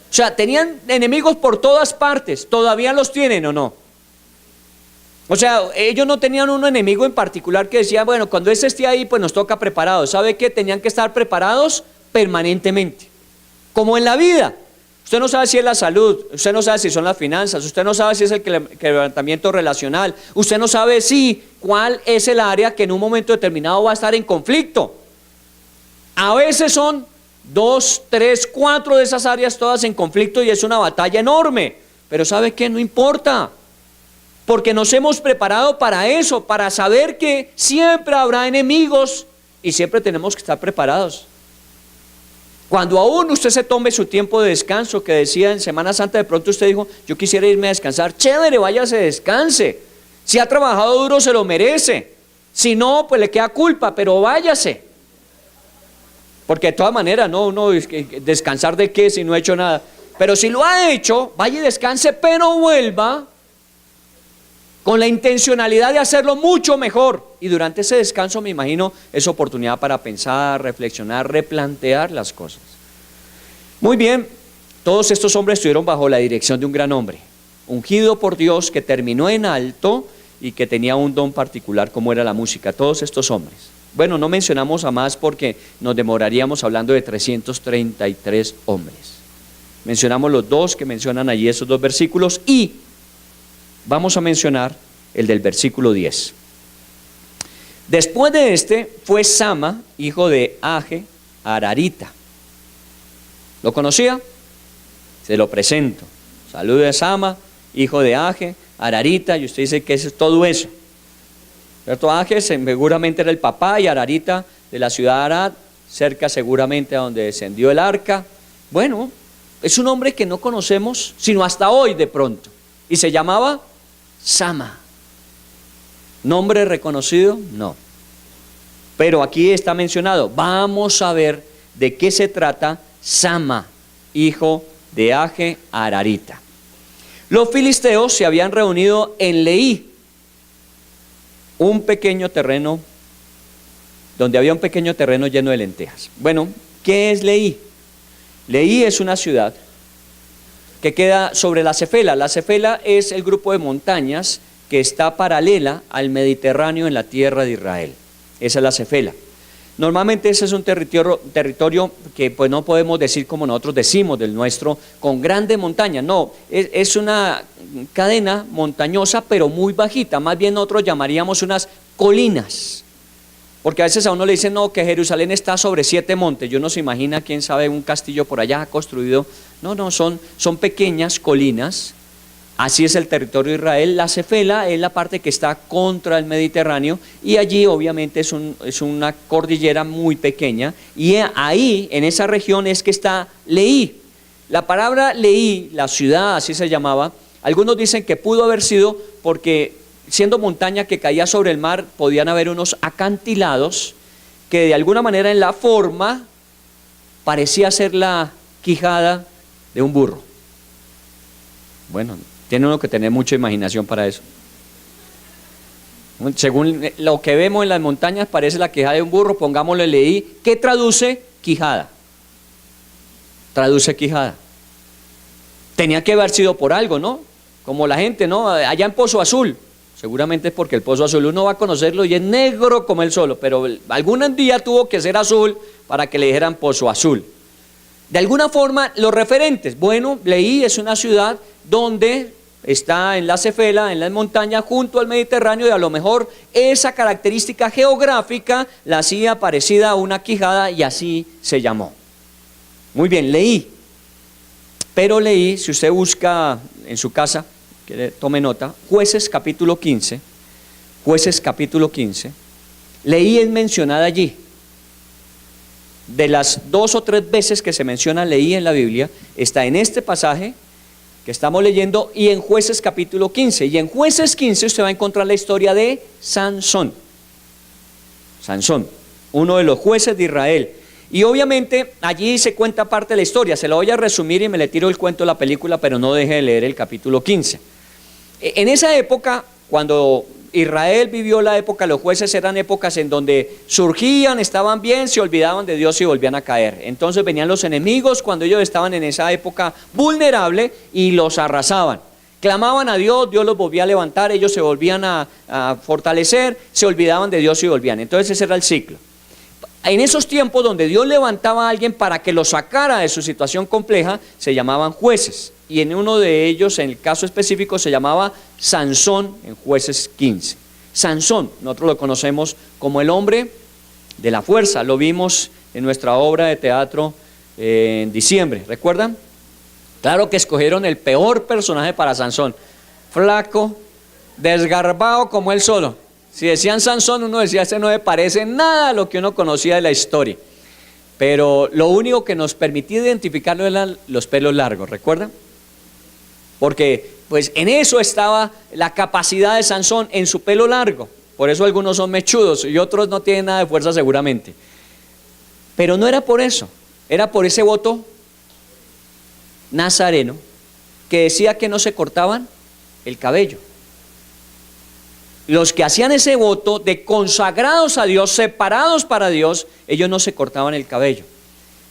O sea, tenían enemigos por todas partes. ¿Todavía los tienen o no? O sea, ellos no tenían un enemigo en particular que decía, bueno, cuando ese esté ahí, pues nos toca preparados. ¿Sabe qué? Tenían que estar preparados permanentemente. Como en la vida. Usted no sabe si es la salud, usted no sabe si son las finanzas, usted no sabe si es el quebrantamiento relacional, usted no sabe cuál es el área que en un momento determinado va a estar en conflicto. A veces son 2, 3, 4 de esas áreas todas en conflicto y es una batalla enorme. Pero ¿sabe qué? No importa. Porque nos hemos preparado para eso, para saber que siempre habrá enemigos y siempre tenemos que estar preparados. Cuando aún usted se tome su tiempo de descanso, que decía en Semana Santa, de pronto usted dijo, yo quisiera irme a descansar, chévere, váyase, descanse. Si ha trabajado duro se lo merece, si no, pues le queda culpa, pero váyase. Porque de todas maneras, no, descansar de qué si no ha hecho nada. Pero si lo ha hecho, vaya y descanse, pero vuelva con la intencionalidad de hacerlo mucho mejor. Y durante ese descanso, me imagino, es oportunidad para pensar, reflexionar, replantear las cosas. Muy bien, todos estos hombres estuvieron bajo la dirección de un gran hombre, ungido por Dios, que terminó en alto y que tenía un don particular como era la música, todos estos hombres. Bueno, no mencionamos a más porque nos demoraríamos hablando de 333 hombres. Mencionamos los dos que mencionan allí esos dos versículos y vamos a mencionar el del versículo 10. Después de este fue Sama, hijo de Age, Ararita. ¿Lo conocía? Se lo presento. Salude a Sama, hijo de Age, Ararita, y usted dice que es todo eso. ¿Cierto? Age seguramente era el papá y Ararita de la ciudad de Arad, cerca seguramente a donde descendió el arca. Bueno, es un hombre que no conocemos sino hasta hoy de pronto. Y se llamaba Sama. ¿Nombre reconocido? No. Pero aquí está mencionado. Vamos a ver de qué se trata Sama, hijo de Age, Ararita. Los filisteos se habían reunido en Leí, un pequeño terreno, donde había un pequeño terreno lleno de lentejas. Bueno, ¿qué es Leí? Leí es una ciudad que queda sobre la Cefela. La Cefela es el grupo de montañas que está paralela al Mediterráneo en la tierra de Israel. Esa es la Cefela. Normalmente ese es un territorio que pues no podemos decir como nosotros decimos del nuestro, con grandes montañas. No, es una cadena montañosa pero muy bajita. Más bien nosotros llamaríamos unas colinas. Porque a veces a uno le dicen, no, que Jerusalén está sobre 7 montes. Yo no se imagina, quién sabe, un castillo por allá construido. No, son pequeñas colinas. Así es el territorio de Israel. La Cefela es la parte que está contra el Mediterráneo y allí obviamente es una cordillera muy pequeña y ahí, en esa región es que está Leí. La palabra Leí, la ciudad así se llamaba, algunos dicen que pudo haber sido porque siendo montaña que caía sobre el mar, podían haber unos acantilados que de alguna manera en la forma parecía ser la quijada de un burro. Bueno, tiene uno que tener mucha imaginación para eso. Según lo que vemos en las montañas parece la quijada de un burro, pongámosle Leí. ¿Qué traduce? Quijada. Traduce quijada. Tenía que haber sido por algo, ¿no? Como la gente, ¿no? Allá en Pozo Azul. Seguramente es porque el Pozo Azul uno va a conocerlo y es negro como él solo, pero algún día tuvo que ser azul para que le dijeran Pozo Azul. De alguna forma, los referentes. Bueno, Leí es una ciudad donde está en la Cefela, en las montañas, junto al Mediterráneo, y a lo mejor esa característica geográfica la hacía parecida a una quijada y así se llamó. Muy bien, Leí. Pero Leí, si usted busca en su casa, que tome nota, Jueces capítulo 15, Jueces capítulo 15, Leí es mencionada allí. De las 2 o 3 veces que se menciona Leí en la Biblia, está en este pasaje que estamos leyendo y en Jueces capítulo 15. Y en Jueces 15 usted va a encontrar la historia de Sansón. Sansón, uno de los jueces de Israel. Y obviamente allí se cuenta parte de la historia. Se la voy a resumir y me le tiro el cuento de la película, pero no deje de leer el capítulo 15. En esa época, cuando Israel vivió la época, los jueces eran épocas en donde surgían, estaban bien, se olvidaban de Dios y volvían a caer. Entonces venían los enemigos cuando ellos estaban en esa época vulnerable y los arrasaban. Clamaban a Dios, Dios los volvía a levantar, ellos se volvían a fortalecer, se olvidaban de Dios y volvían. Entonces ese era el ciclo. En esos tiempos donde Dios levantaba a alguien para que lo sacara de su situación compleja, se llamaban jueces. Y en uno de ellos, en el caso específico, se llamaba Sansón en Jueces 15. Sansón, nosotros lo conocemos como el hombre de la fuerza. Lo vimos en nuestra obra de teatro en diciembre, ¿recuerdan? Claro que escogieron el peor personaje para Sansón. Flaco, desgarbado como él solo. Si decían Sansón, uno decía, ese no le parece nada a lo que uno conocía de la historia. Pero lo único que nos permitía identificarlo eran los pelos largos, ¿recuerdan? Porque pues en eso estaba la capacidad de Sansón, en su pelo largo. Por eso algunos son mechudos y otros no tienen nada de fuerza seguramente. Pero no era por eso, era por ese voto nazareno que decía que no se cortaban el cabello. Los que hacían ese voto de consagrados a Dios, separados para Dios, ellos no se cortaban el cabello.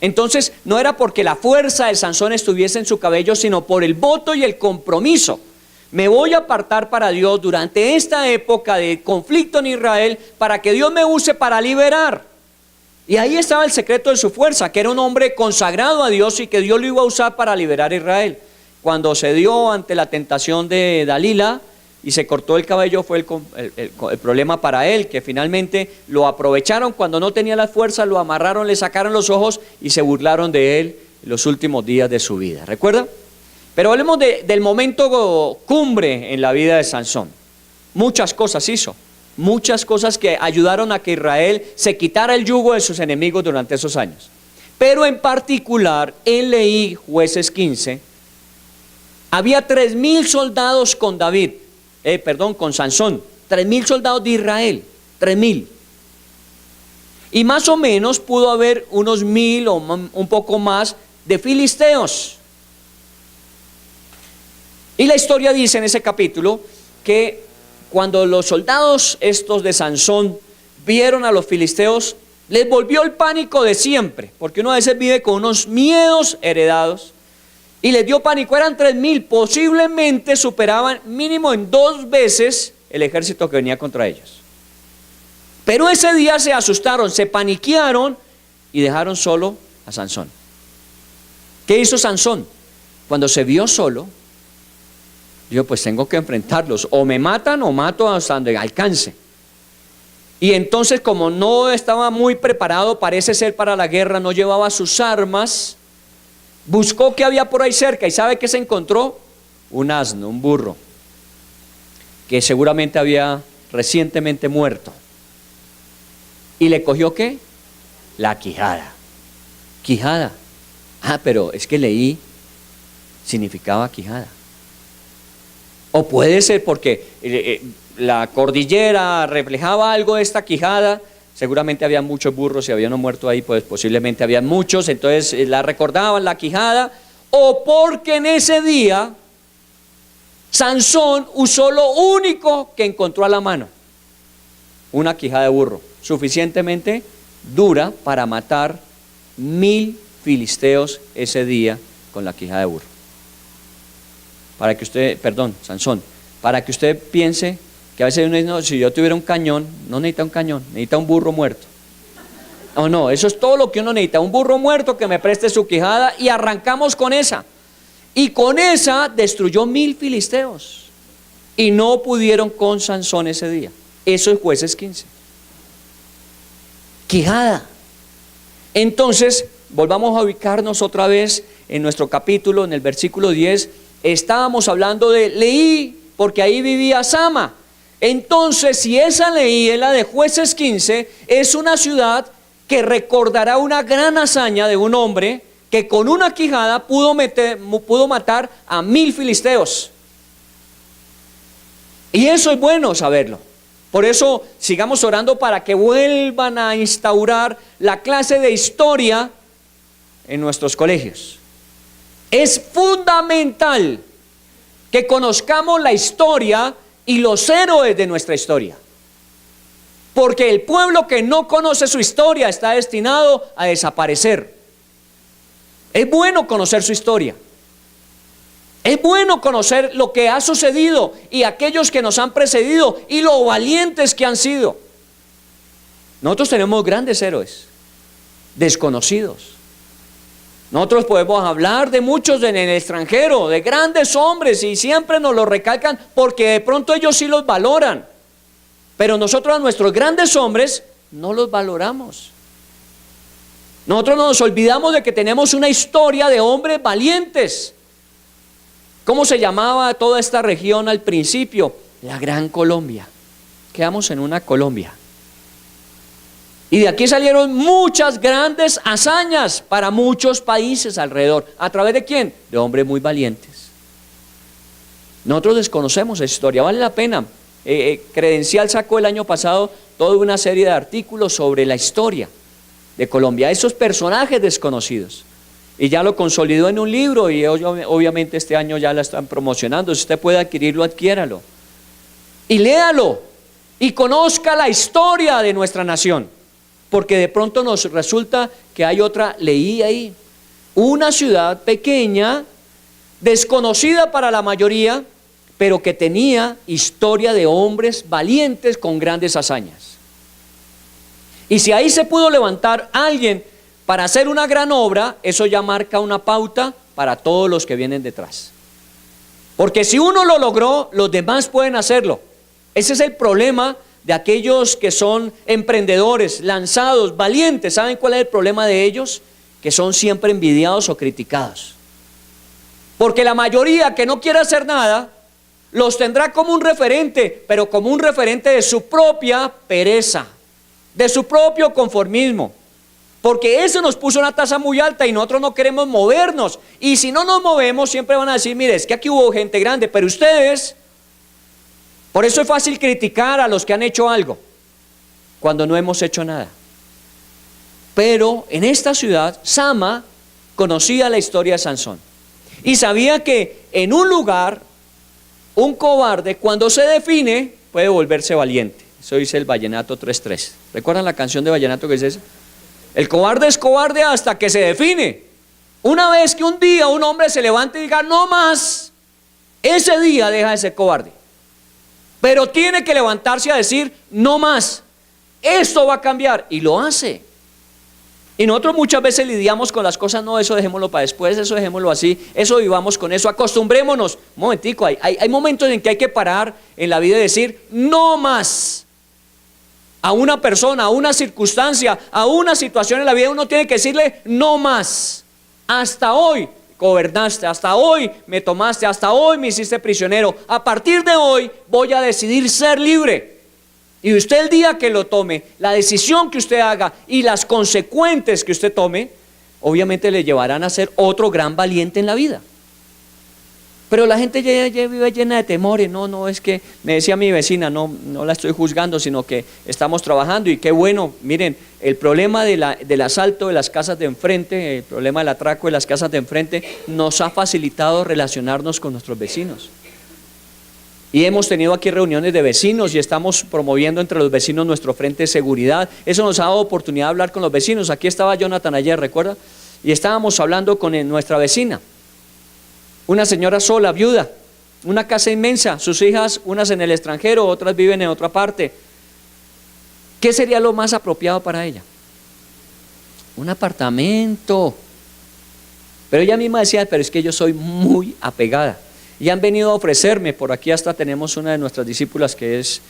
Entonces no era porque la fuerza de Sansón estuviese en su cabello, sino por el voto y el compromiso. Me voy a apartar para Dios durante esta época de conflicto en Israel para que Dios me use para liberar. Y ahí estaba el secreto de su fuerza, que era un hombre consagrado a Dios y que Dios lo iba a usar para liberar a Israel. Cuando se dio ante la tentación de Dalila y se cortó el cabello, fue el problema para él, que finalmente lo aprovecharon cuando no tenía la fuerza, lo amarraron, le sacaron los ojos y se burlaron de él en los últimos días de su vida. ¿Recuerda? Pero hablemos del momento cumbre en la vida de Sansón. Muchas cosas hizo, muchas cosas que ayudaron a que Israel se quitara el yugo de sus enemigos durante esos años. Pero en particular, en Leí, Jueces 15, había 3,000 soldados con con Sansón, 3,000 soldados de Israel, 3,000. Y más o menos pudo haber unos 1,000 o un poco más de filisteos. Y la historia dice en ese capítulo que cuando los soldados estos de Sansón vieron a los filisteos, les volvió el pánico de siempre, porque uno a veces vive con unos miedos heredados, y les dio pánico. Eran 3,000, posiblemente superaban mínimo en 2 veces el ejército que venía contra ellos. Pero ese día se asustaron, se paniquearon y dejaron solo a Sansón. ¿Qué hizo Sansón? Cuando se vio solo, dijo, pues tengo que enfrentarlos, o me matan o mato hasta donde alcance. Y entonces, como no estaba muy preparado, parece ser, para la guerra, no llevaba sus armas, buscó qué había por ahí cerca, y ¿sabe qué se encontró? Un asno, un burro, que seguramente había recientemente muerto. ¿Y le cogió qué? La quijada. Quijada. Pero es que Leí significaba quijada. O puede ser porque la cordillera reflejaba algo de esta quijada. Seguramente había muchos burros, si había uno muerto ahí, pues posiblemente habían muchos, entonces la recordaban, la quijada. O porque en ese día Sansón usó lo único que encontró a la mano, una quijada de burro, suficientemente dura para matar 1,000 filisteos ese día con la quijada de burro. Sansón, para que usted piense que a veces uno dice, no, si yo tuviera un cañón, no necesita un cañón, necesita un burro muerto. No, eso es todo lo que uno necesita, un burro muerto que me preste su quijada, y arrancamos con esa. Y con esa destruyó 1,000 filisteos y no pudieron con Sansón ese día. Eso es Jueces 15. Quijada. Entonces, volvamos a ubicarnos otra vez en nuestro capítulo, en el versículo 10. Estábamos hablando de Leí, porque ahí vivía Sama. Entonces, si esa Leí es la de Jueces 15, es una ciudad que recordará una gran hazaña de un hombre que con una quijada pudo matar a 1,000 filisteos. Y eso es bueno saberlo. Por eso sigamos orando para que vuelvan a instaurar la clase de historia en nuestros colegios. Es fundamental que conozcamos la historia y los héroes de nuestra historia, porque el pueblo que no conoce su historia está destinado a desaparecer. Es bueno conocer su historia, es bueno conocer lo que ha sucedido y aquellos que nos han precedido y lo valientes que han sido. Nosotros tenemos grandes héroes desconocidos. Nosotros podemos hablar de muchos en el extranjero, de grandes hombres, y siempre nos lo recalcan porque de pronto ellos sí los valoran. Pero nosotros a nuestros grandes hombres no los valoramos. Nosotros nos olvidamos de que tenemos una historia de hombres valientes. ¿Cómo se llamaba toda esta región al principio? La Gran Colombia. Quedamos en una Colombia. Y de aquí salieron muchas grandes hazañas para muchos países alrededor. ¿A través de quién? De hombres muy valientes. Nosotros desconocemos esa historia, vale la pena. Credencial sacó el año pasado toda una serie de artículos sobre la historia de Colombia, esos personajes desconocidos. Y ya lo consolidó en un libro, y obviamente este año ya la están promocionando. Si usted puede adquirirlo, adquiéralo. Y léalo, y conozca la historia de nuestra nación. Porque de pronto nos resulta que hay otra Leí ahí. Una ciudad pequeña, desconocida para la mayoría, pero que tenía historia de hombres valientes con grandes hazañas. Y si ahí se pudo levantar alguien para hacer una gran obra, eso ya marca una pauta para todos los que vienen detrás. Porque si uno lo logró, los demás pueden hacerlo. Ese es el problema de aquellos que son emprendedores, lanzados, valientes. ¿Saben cuál es el problema de ellos? Que son siempre envidiados o criticados. Porque la mayoría que no quiere hacer nada, los tendrá como un referente, pero como un referente de su propia pereza, de su propio conformismo. Porque eso nos puso una tasa muy alta y nosotros no queremos movernos. Y si no nos movemos, siempre van a decir, mire, es que aquí hubo gente grande, pero ustedes... Por eso es fácil criticar a los que han hecho algo, cuando no hemos hecho nada. Pero en esta ciudad, Sama conocía la historia de Sansón. Y sabía que en un lugar, un cobarde, cuando se define, puede volverse valiente. Eso dice el Vallenato 3.3. ¿Recuerdan la canción de Vallenato que dice eso? El cobarde es cobarde hasta que se define. Una vez que un día un hombre se levante y diga, no más, ese día deja de ser cobarde. Pero tiene que levantarse a decir, no más, esto va a cambiar. Y lo hace. Y nosotros muchas veces lidiamos con las cosas, no, eso dejémoslo para después, eso dejémoslo así, eso vivamos con eso, acostumbrémonos. Un momentico, hay momentos en que hay que parar en la vida y decir, no más. A una persona, a una circunstancia, a una situación en la vida, uno tiene que decirle, no más. Hasta hoy gobernaste, hasta hoy me tomaste, hasta hoy me hiciste prisionero. A partir de hoy voy a decidir ser libre. Y usted el día que lo tome, la decisión que usted haga y las consecuentes que usted tome, obviamente le llevarán a ser otro gran valiente en la vida. Pero la gente ya vive llena de temores. No, es que me decía mi vecina, no la estoy juzgando, sino que estamos trabajando y qué bueno. Miren, el problema del asalto de las casas de enfrente, el problema del atraco de las casas de enfrente, nos ha facilitado relacionarnos con nuestros vecinos. Y hemos tenido aquí reuniones de vecinos y estamos promoviendo entre los vecinos nuestro frente de seguridad. Eso nos ha dado oportunidad de hablar con los vecinos. Aquí estaba Jonathan ayer, ¿recuerda? Y estábamos hablando con nuestra vecina. Una señora sola, viuda, una casa inmensa, sus hijas, unas en el extranjero, otras viven en otra parte. ¿Qué sería lo más apropiado para ella? Un apartamento. Pero ella misma decía, pero es que yo soy muy apegada. Y han venido a ofrecerme, por aquí hasta tenemos una de nuestras discípulas que es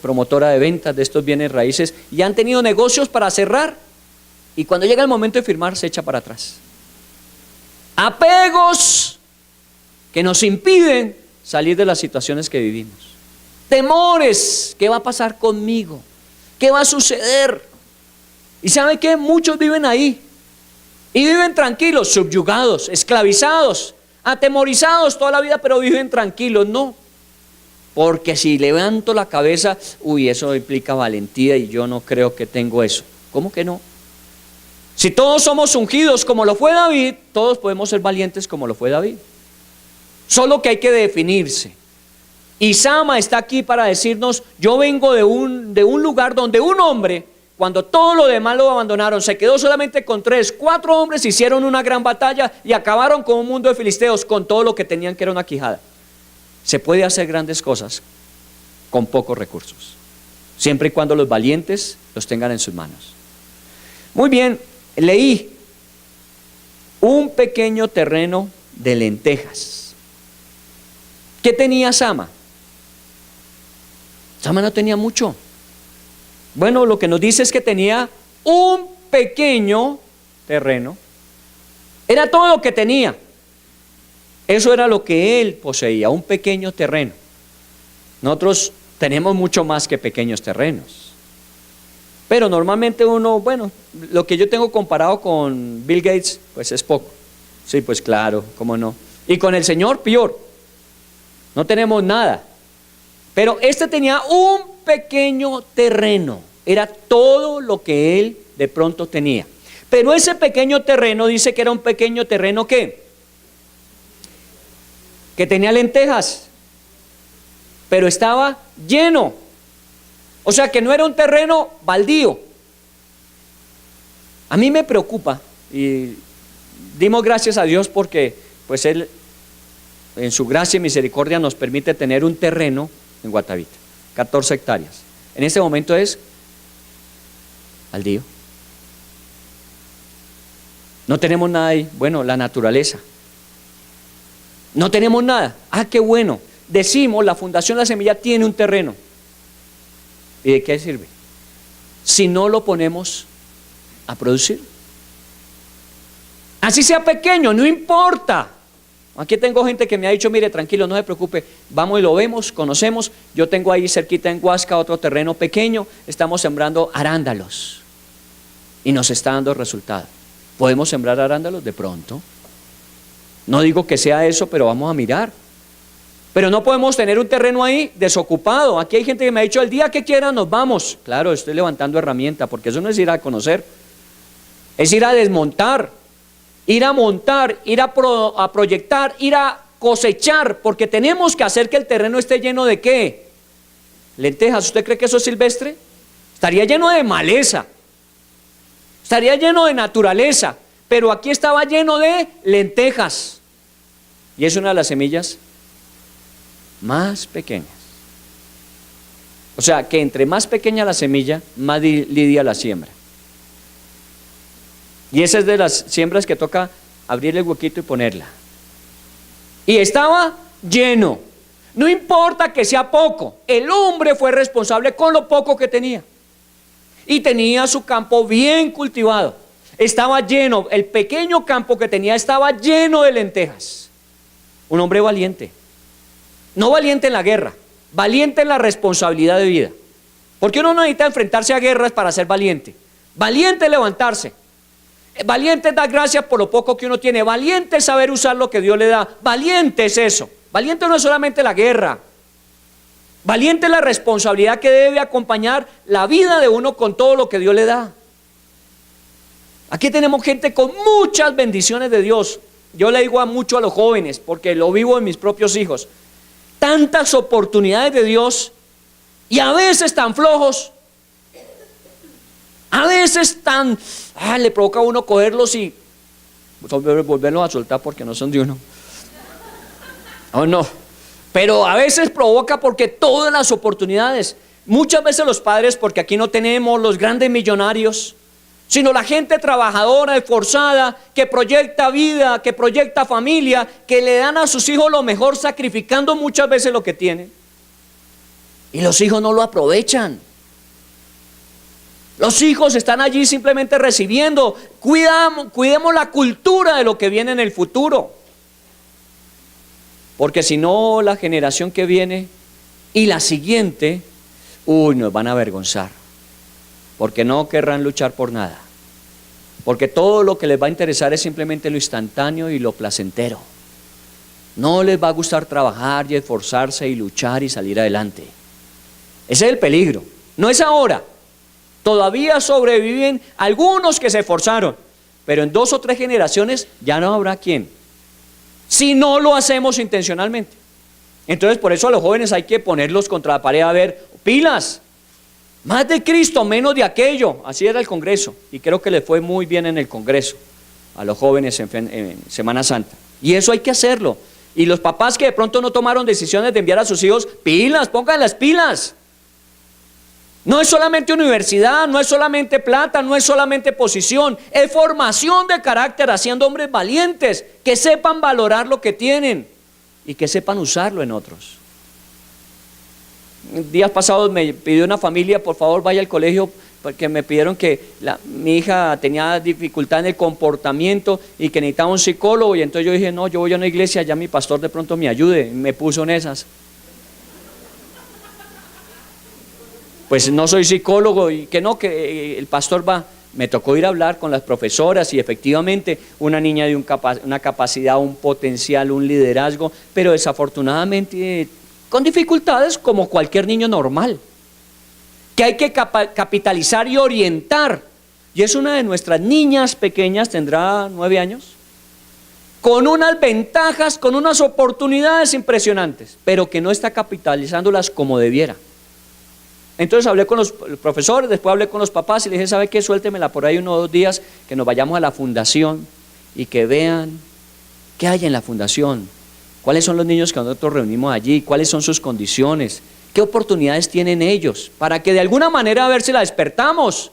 promotora de ventas de estos bienes raíces, y han tenido negocios para cerrar. Y cuando llega el momento de firmar, se echa para atrás. Apegos que nos impiden salir de las situaciones que vivimos. Temores, ¿qué va a pasar conmigo? ¿Qué va a suceder? ¿Y sabe qué? Muchos viven ahí y viven tranquilos, subyugados, esclavizados, atemorizados toda la vida, pero viven tranquilos. No, porque si levanto la cabeza, eso implica valentía y yo no creo que tengo eso. ¿Cómo que no? Si todos somos ungidos como lo fue David, todos podemos ser valientes como lo fue David. Solo que hay que definirse. Y Sama está aquí para decirnos, yo vengo de un lugar donde un hombre, cuando todo lo demás lo abandonaron, se quedó solamente con 3, 4 hombres, hicieron una gran batalla y acabaron con un mundo de filisteos con todo lo que tenían, que era una quijada. Se puede hacer grandes cosas con pocos recursos, siempre y cuando los valientes los tengan en sus manos. Muy bien, leí un pequeño terreno de lentejas. ¿Qué tenía Sama? Sama no tenía mucho. Bueno, lo que nos dice es que tenía un pequeño terreno. Era todo lo que tenía. Eso era lo que él poseía, un pequeño terreno. Nosotros tenemos mucho más que pequeños terrenos. Pero normalmente uno, lo que yo tengo comparado con Bill Gates, pues es poco. Sí, pues claro, cómo no. Y con el Señor, peor. No tenemos nada. Pero este tenía un pequeño terreno. Era todo lo que él de pronto tenía. Pero ese pequeño terreno, dice que era un pequeño terreno ¿qué? Que tenía lentejas. Pero estaba lleno. O sea que no era un terreno baldío. A mí me preocupa y dimos gracias a Dios porque pues él en su gracia y misericordia nos permite tener un terreno en Guatavita, 14 hectáreas. En este momento es baldío. No tenemos nada ahí. Bueno, la naturaleza. No tenemos nada. Ah, qué bueno. Decimos, la Fundación La Semilla tiene un terreno. ¿Y de qué sirve? Si no lo ponemos a producir. Así sea pequeño, no importa. Aquí tengo gente que me ha dicho, mire, tranquilo, no se preocupe, vamos y lo vemos, conocemos. Yo tengo ahí cerquita en Huasca otro terreno pequeño, estamos sembrando arándalos y nos está dando resultado. ¿Podemos sembrar arándalos? De pronto. No digo que sea eso, pero vamos a mirar. Pero no podemos tener un terreno ahí desocupado. Aquí hay gente que me ha dicho, el día que quieran nos vamos. Claro, estoy levantando herramienta, porque eso no es ir a conocer, es ir a desmontar, ir a montar, ir a proyectar, ir a cosechar, porque tenemos que hacer que el terreno esté lleno de ¿qué? Lentejas. ¿Usted cree que eso es silvestre? Estaría lleno de maleza, estaría lleno de naturaleza, pero aquí estaba lleno de lentejas, y es una de las semillas más pequeñas. O sea, que entre más pequeña la semilla, más lidia la siembra. Y esa es de las siembras que toca abrirle el huequito y ponerla. Y estaba lleno. No importa que sea poco, el hombre fue responsable con lo poco que tenía. Y tenía su campo bien cultivado. Estaba lleno, el pequeño campo que tenía estaba lleno de lentejas. Un hombre valiente. No valiente en la guerra, valiente en la responsabilidad de vida. Porque uno no necesita enfrentarse a guerras para ser valiente. Valiente es levantarse. Valiente es dar gracias por lo poco que uno tiene. Valiente es saber usar lo que Dios le da. Valiente es eso. Valiente no es solamente la guerra. Valiente es la responsabilidad que debe acompañar la vida de uno con todo lo que Dios le da. Aquí tenemos gente con muchas bendiciones de Dios. Yo le digo mucho a los jóvenes, porque lo vivo en mis propios hijos. Tantas oportunidades de Dios y a veces tan flojos. A veces le provoca a uno cogerlos y volverlos a soltar porque no son de uno. Oh, no. Pero a veces provoca porque todas las oportunidades, muchas veces los padres, porque aquí no tenemos los grandes millonarios, sino la gente trabajadora, esforzada, que proyecta vida, que proyecta familia, que le dan a sus hijos lo mejor, sacrificando muchas veces lo que tienen. Y los hijos no lo aprovechan. Los hijos están allí simplemente recibiendo. Cuidemos la cultura de lo que viene en el futuro. Porque si no, la generación que viene y la siguiente, nos van a avergonzar. Porque no querrán luchar por nada. Porque todo lo que les va a interesar es simplemente lo instantáneo y lo placentero. No les va a gustar trabajar y esforzarse y luchar y salir adelante. Ese es el peligro. No es ahora. Todavía sobreviven algunos que se esforzaron, pero en 2 o 3 generaciones ya no habrá quien, si no lo hacemos intencionalmente. Entonces por eso a los jóvenes hay que ponerlos contra la pared, a ver, pilas, más de Cristo, menos de aquello. Así era el Congreso, y creo que les fue muy bien en el Congreso a los jóvenes en Semana Santa, y eso hay que hacerlo. Y los papás que de pronto no tomaron decisiones de enviar a sus hijos, pilas, pongan las pilas. No es solamente universidad, no es solamente plata, no es solamente posición, es formación de carácter, haciendo hombres valientes, que sepan valorar lo que tienen y que sepan usarlo en otros. Días pasados me pidió una familia, por favor vaya al colegio, porque me pidieron que mi hija tenía dificultad en el comportamiento y que necesitaba un psicólogo, y entonces yo dije, no, yo voy a una iglesia, ya mi pastor de pronto me ayude, y me puso en esas. Pues no soy psicólogo y que no, que el pastor va. Me tocó ir a hablar con las profesoras y efectivamente una niña de una capacidad, un potencial, un liderazgo, pero desafortunadamente con dificultades como cualquier niño normal, que hay que capitalizar y orientar. Y es una de nuestras niñas pequeñas, tendrá 9 años, con unas ventajas, con unas oportunidades impresionantes, pero que no está capitalizándolas como debiera. Entonces hablé con los profesores, después hablé con los papás y les dije, ¿sabe qué? Suéltemela por ahí 1 o 2 días, que nos vayamos a la fundación y que vean qué hay en la fundación, ¿Cuáles son los niños que nosotros reunimos allí? ¿Cuáles son sus condiciones? ¿Qué oportunidades tienen ellos? Para que de alguna manera a ver si la despertamos.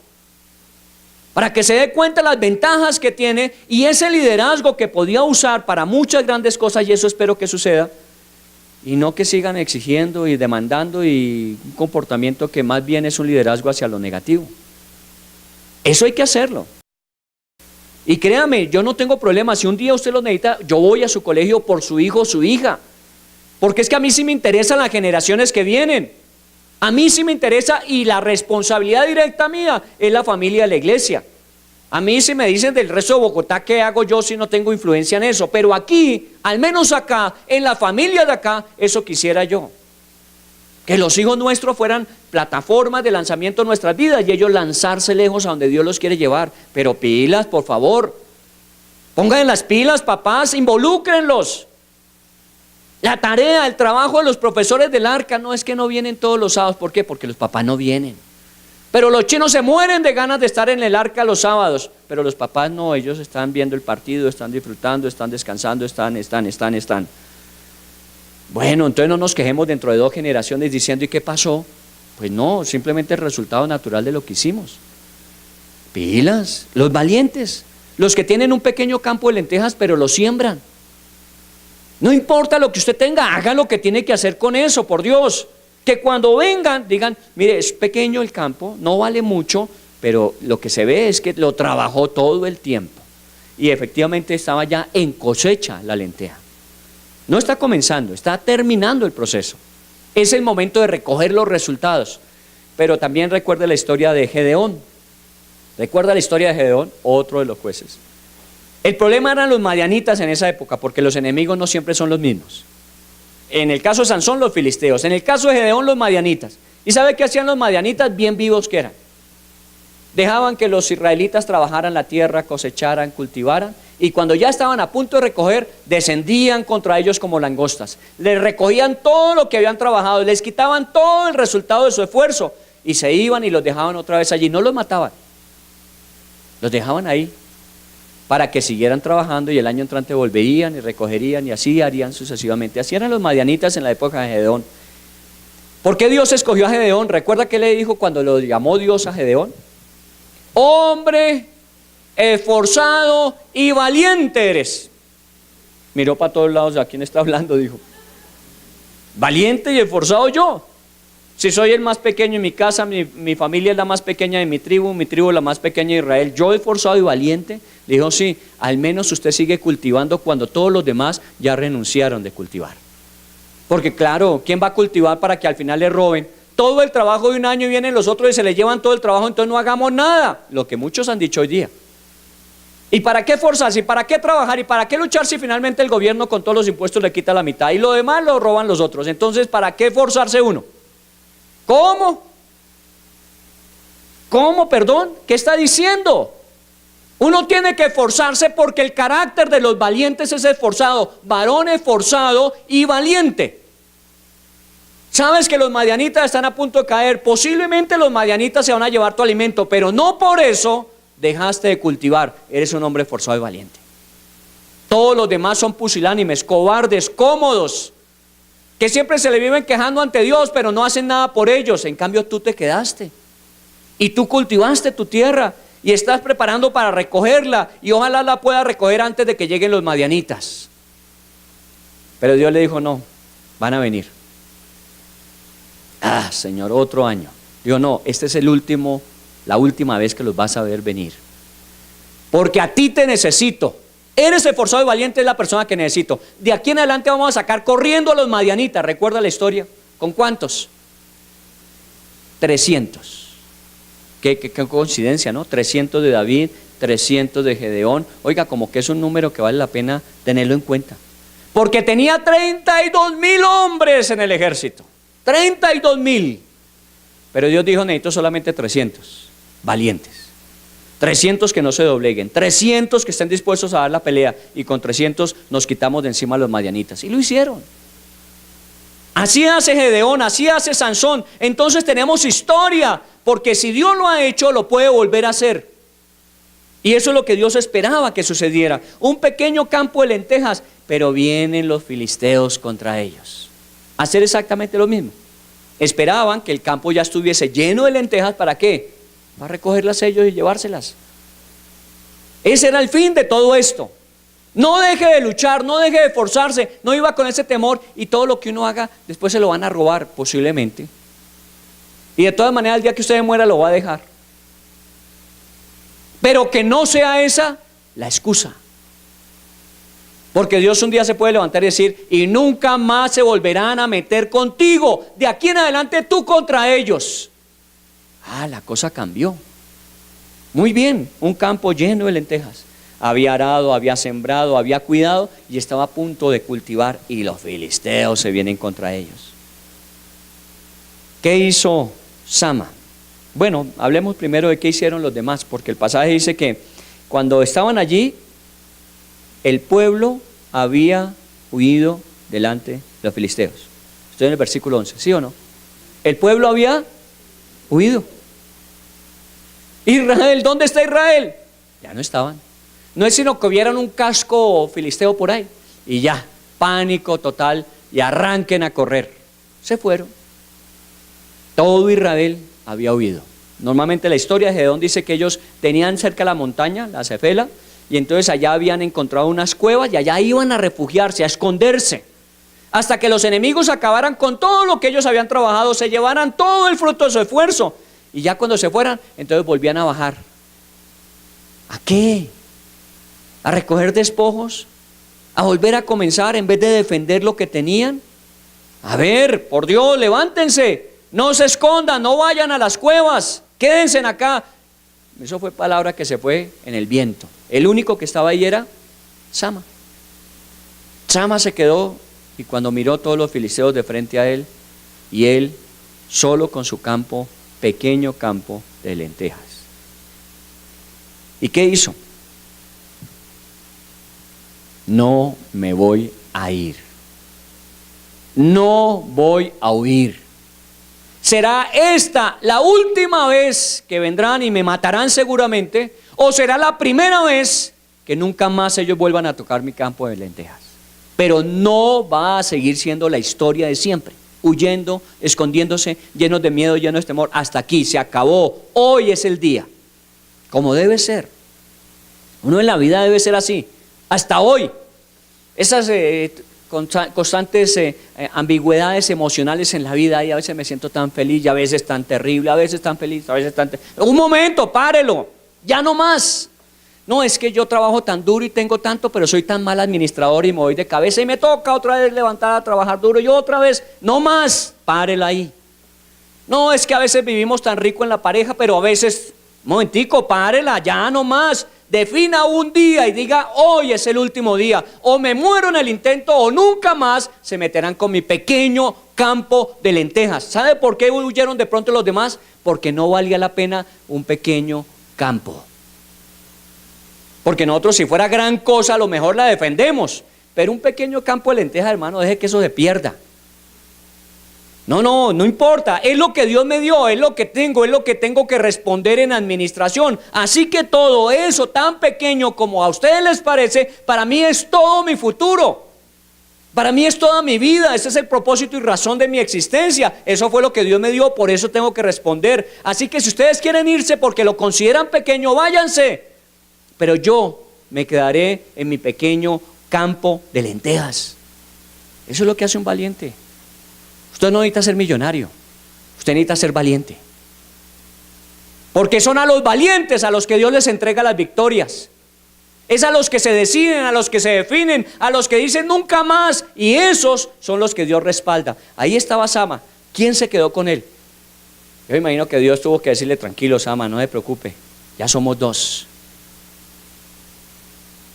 Para que se dé cuenta de las ventajas que tiene y ese liderazgo que podía usar para muchas grandes cosas, y eso espero que suceda. Y no que sigan exigiendo y demandando y un comportamiento que más bien es un liderazgo hacia lo negativo. Eso hay que hacerlo. Y créame, yo no tengo problema, si un día usted lo necesita, yo voy a su colegio por su hijo o su hija, porque es que a mí sí me interesan las generaciones que vienen, a mí sí me interesa y la responsabilidad directa mía es la familia de la iglesia. A mí si me dicen del resto de Bogotá, ¿qué hago yo si no tengo influencia en eso? Pero aquí, al menos acá, en la familia de acá, eso quisiera yo. Que los hijos nuestros fueran plataformas de lanzamiento de nuestras vidas y ellos lanzarse lejos a donde Dios los quiere llevar. Pero pilas, por favor. Pongan las pilas, papás, involúcrenlos. La tarea, el trabajo de los profesores del arca no es que no vienen todos los sábados. ¿Por qué? Porque los papás no vienen. Pero los chinos se mueren de ganas de estar en el arca los sábados. Pero los papás no, ellos están viendo el partido, están disfrutando, están descansando, están. Bueno, entonces no nos quejemos dentro de 2 generaciones diciendo ¿y qué pasó? Pues no, simplemente el resultado natural de lo que hicimos. Pilas, los valientes, los que tienen un pequeño campo de lentejas pero lo siembran. No importa lo que usted tenga, haga lo que tiene que hacer con eso, por Dios. Que cuando vengan digan, mire, es pequeño el campo, no vale mucho, pero lo que se ve es que lo trabajó todo el tiempo. Y efectivamente estaba ya en cosecha la lenteja. No está comenzando, está terminando el proceso. Es el momento de recoger los resultados. Pero también recuerde la historia de Gedeón. ¿Recuerda la historia de Gedeón? Otro de los jueces. El problema eran los madianitas en esa época, porque los enemigos no siempre son los mismos. En el caso de Sansón, los filisteos. En el caso de Gedeón, los madianitas. ¿Y sabe qué hacían los madianitas? Bien vivos que eran. Dejaban que los israelitas trabajaran la tierra, cosecharan, cultivaran, y cuando ya estaban a punto de recoger, descendían contra ellos como langostas. Les recogían todo lo que habían trabajado, les quitaban todo el resultado de su esfuerzo, y se iban y los dejaban otra vez allí. No los mataban, los dejaban ahí, para que siguieran trabajando y el año entrante volverían y recogerían y así harían sucesivamente. Así eran los madianitas en la época de Gedeón. ¿Por qué Dios escogió a Gedeón? ¿Recuerda qué le dijo cuando lo llamó Dios a Gedeón? Hombre esforzado y valiente eres. Miró para todos lados, ¿a quién está hablando? Dijo, valiente y esforzado yo. Si soy el más pequeño en mi casa, mi familia es la más pequeña de mi tribu es la más pequeña de Israel, yo esforzado y valiente. Le dijo, sí, al menos usted sigue cultivando cuando todos los demás ya renunciaron de cultivar. Porque claro, ¿quién va a cultivar para que al final le roben todo el trabajo de un año y vienen los otros y se les llevan todo el trabajo, entonces no hagamos nada? Lo que muchos han dicho hoy día. ¿Y para qué forzarse? ¿Y para qué trabajar? ¿Y para qué luchar si finalmente el gobierno con todos los impuestos le quita la mitad y lo demás lo roban los otros? Entonces, ¿para qué forzarse uno? ¿Cómo? ¿Cómo, perdón? ¿Qué está diciendo? Uno tiene que esforzarse porque el carácter de los valientes es esforzado, varón esforzado y valiente. Sabes que los madianitas están a punto de caer, posiblemente los madianitas se van a llevar tu alimento, pero no por eso dejaste de cultivar, eres un hombre esforzado y valiente. Todos los demás son pusilánimes, cobardes, cómodos, que siempre se le viven quejando ante Dios, pero no hacen nada por ellos. En cambio tú te quedaste y tú cultivaste tu tierra y estás preparando para recogerla y ojalá la puedas recoger antes de que lleguen los madianitas. Pero Dios le dijo, no, van a venir. Ah, Señor, otro año. Digo, no, este es la última vez que los vas a ver venir, porque a ti te necesito. Eres esforzado y valiente, es la persona que necesito. De aquí en adelante vamos a sacar corriendo a los madianitas. ¿Recuerda la historia? ¿Con cuántos? 300. Qué coincidencia, ¿no? 300 de David, 300 de Gedeón. Oiga, como que es un número que vale la pena tenerlo en cuenta, porque tenía 32,000 hombres en el ejército. 32,000. Pero Dios dijo, necesito solamente 300 valientes. 300 que no se dobleguen, 300 que estén dispuestos a dar la pelea, y con 300 nos quitamos de encima a los madianitas. Y lo hicieron. Así hace Gedeón, así hace Sansón. Entonces tenemos historia, porque si Dios lo ha hecho, lo puede volver a hacer. Y eso es lo que Dios esperaba que sucediera. Un pequeño campo de lentejas, pero vienen los filisteos contra ellos a hacer exactamente lo mismo. Esperaban que el campo ya estuviese lleno de lentejas. ¿Para qué? Para recogerlas ellos y llevárselas. Ese era el fin de todo esto. No deje de luchar, no deje de esforzarse, no iba con ese temor, y todo lo que uno haga después se lo van a robar posiblemente. Y de todas maneras el día que usted muera lo va a dejar. Pero que no sea esa la excusa. Porque Dios un día se puede levantar y decir: y nunca más se volverán a meter contigo, de aquí en adelante tú contra ellos. La cosa cambió. Muy bien, un campo lleno de lentejas. Había arado, había sembrado, había cuidado y estaba a punto de cultivar, y los filisteos se vienen contra ellos. ¿Qué hizo Sama? Bueno, hablemos primero de qué hicieron los demás, porque el pasaje dice que cuando estaban allí, el pueblo había huido delante de los filisteos. Estoy en el versículo 11, ¿sí o no? El pueblo había huido. Israel, ¿dónde está Israel? Ya no estaban. No es sino que vieran un casco filisteo por ahí y ya, pánico total, y arranquen a correr. Se fueron. Todo Israel había huido. Normalmente la historia de Gedeón dice que ellos tenían cerca la montaña, la Cefela, y entonces allá habían encontrado unas cuevas y allá iban a refugiarse, a esconderse, hasta que los enemigos acabaran con todo lo que ellos habían trabajado, se llevaran todo el fruto de su esfuerzo, y ya cuando se fueran, entonces volvían a bajar. ¿A qué? ¿A recoger despojos? ¿A volver a comenzar en vez de defender lo que tenían? A ver, por Dios, levántense, no se escondan, no vayan a las cuevas, quédense acá. Eso fue palabra que se fue en el viento. El único que estaba ahí era Sama. Sama se quedó, y cuando miró todos los filisteos de frente a él, y él solo con su campo, pequeño campo de lentejas. ¿Y qué hizo? No me voy a ir. No voy a huir. ¿Será esta la última vez que vendrán y me matarán seguramente? ¿O será la primera vez que nunca más ellos vuelvan a tocar mi campo de lentejas? Pero no va a seguir siendo la historia de siempre, huyendo, escondiéndose, llenos de miedo, llenos de temor. Hasta aquí, se acabó. Hoy es el día, como debe ser. Uno en la vida debe ser así, hasta hoy. Esas constantes ambigüedades emocionales en la vida, y a veces me siento tan feliz y a veces tan terrible, a veces tan feliz, a veces tan un momento, párelo, ya no más. No, es que yo trabajo tan duro y tengo tanto, pero soy tan mal administrador y me voy de cabeza y me toca otra vez levantar a trabajar duro y otra vez, no más, párela ahí. No, es que a veces vivimos tan rico en la pareja, pero a veces, momentico, párela, ya no más. Defina un día y diga: hoy es el último día, o me muero en el intento o nunca más se meterán con mi pequeño campo de lentejas. ¿Sabe por qué huyeron de pronto los demás? Porque no valía la pena un pequeño campo. Porque nosotros, si fuera gran cosa, a lo mejor la defendemos, pero un pequeño campo de lentejas, hermano, deje que eso se pierda. No importa, es lo que Dios me dio, es lo que tengo que responder en administración. Así que todo eso tan pequeño como a ustedes les parece, para mí es todo mi futuro. Para mí es toda mi vida, ese es el propósito y razón de mi existencia. Eso fue lo que Dios me dio, por eso tengo que responder. Así que si ustedes quieren irse porque lo consideran pequeño, váyanse. Pero yo me quedaré en mi pequeño campo de lentejas. Eso es lo que hace un valiente. Usted no necesita ser millonario, usted necesita ser valiente. Porque son a los valientes a los que Dios les entrega las victorias. Es a los que se deciden, a los que se definen, a los que dicen nunca más. Y esos son los que Dios respalda. Ahí estaba Sama. ¿Quién se quedó con él? Yo me imagino que Dios tuvo que decirle: tranquilo, Sama, no se preocupe, ya somos dos.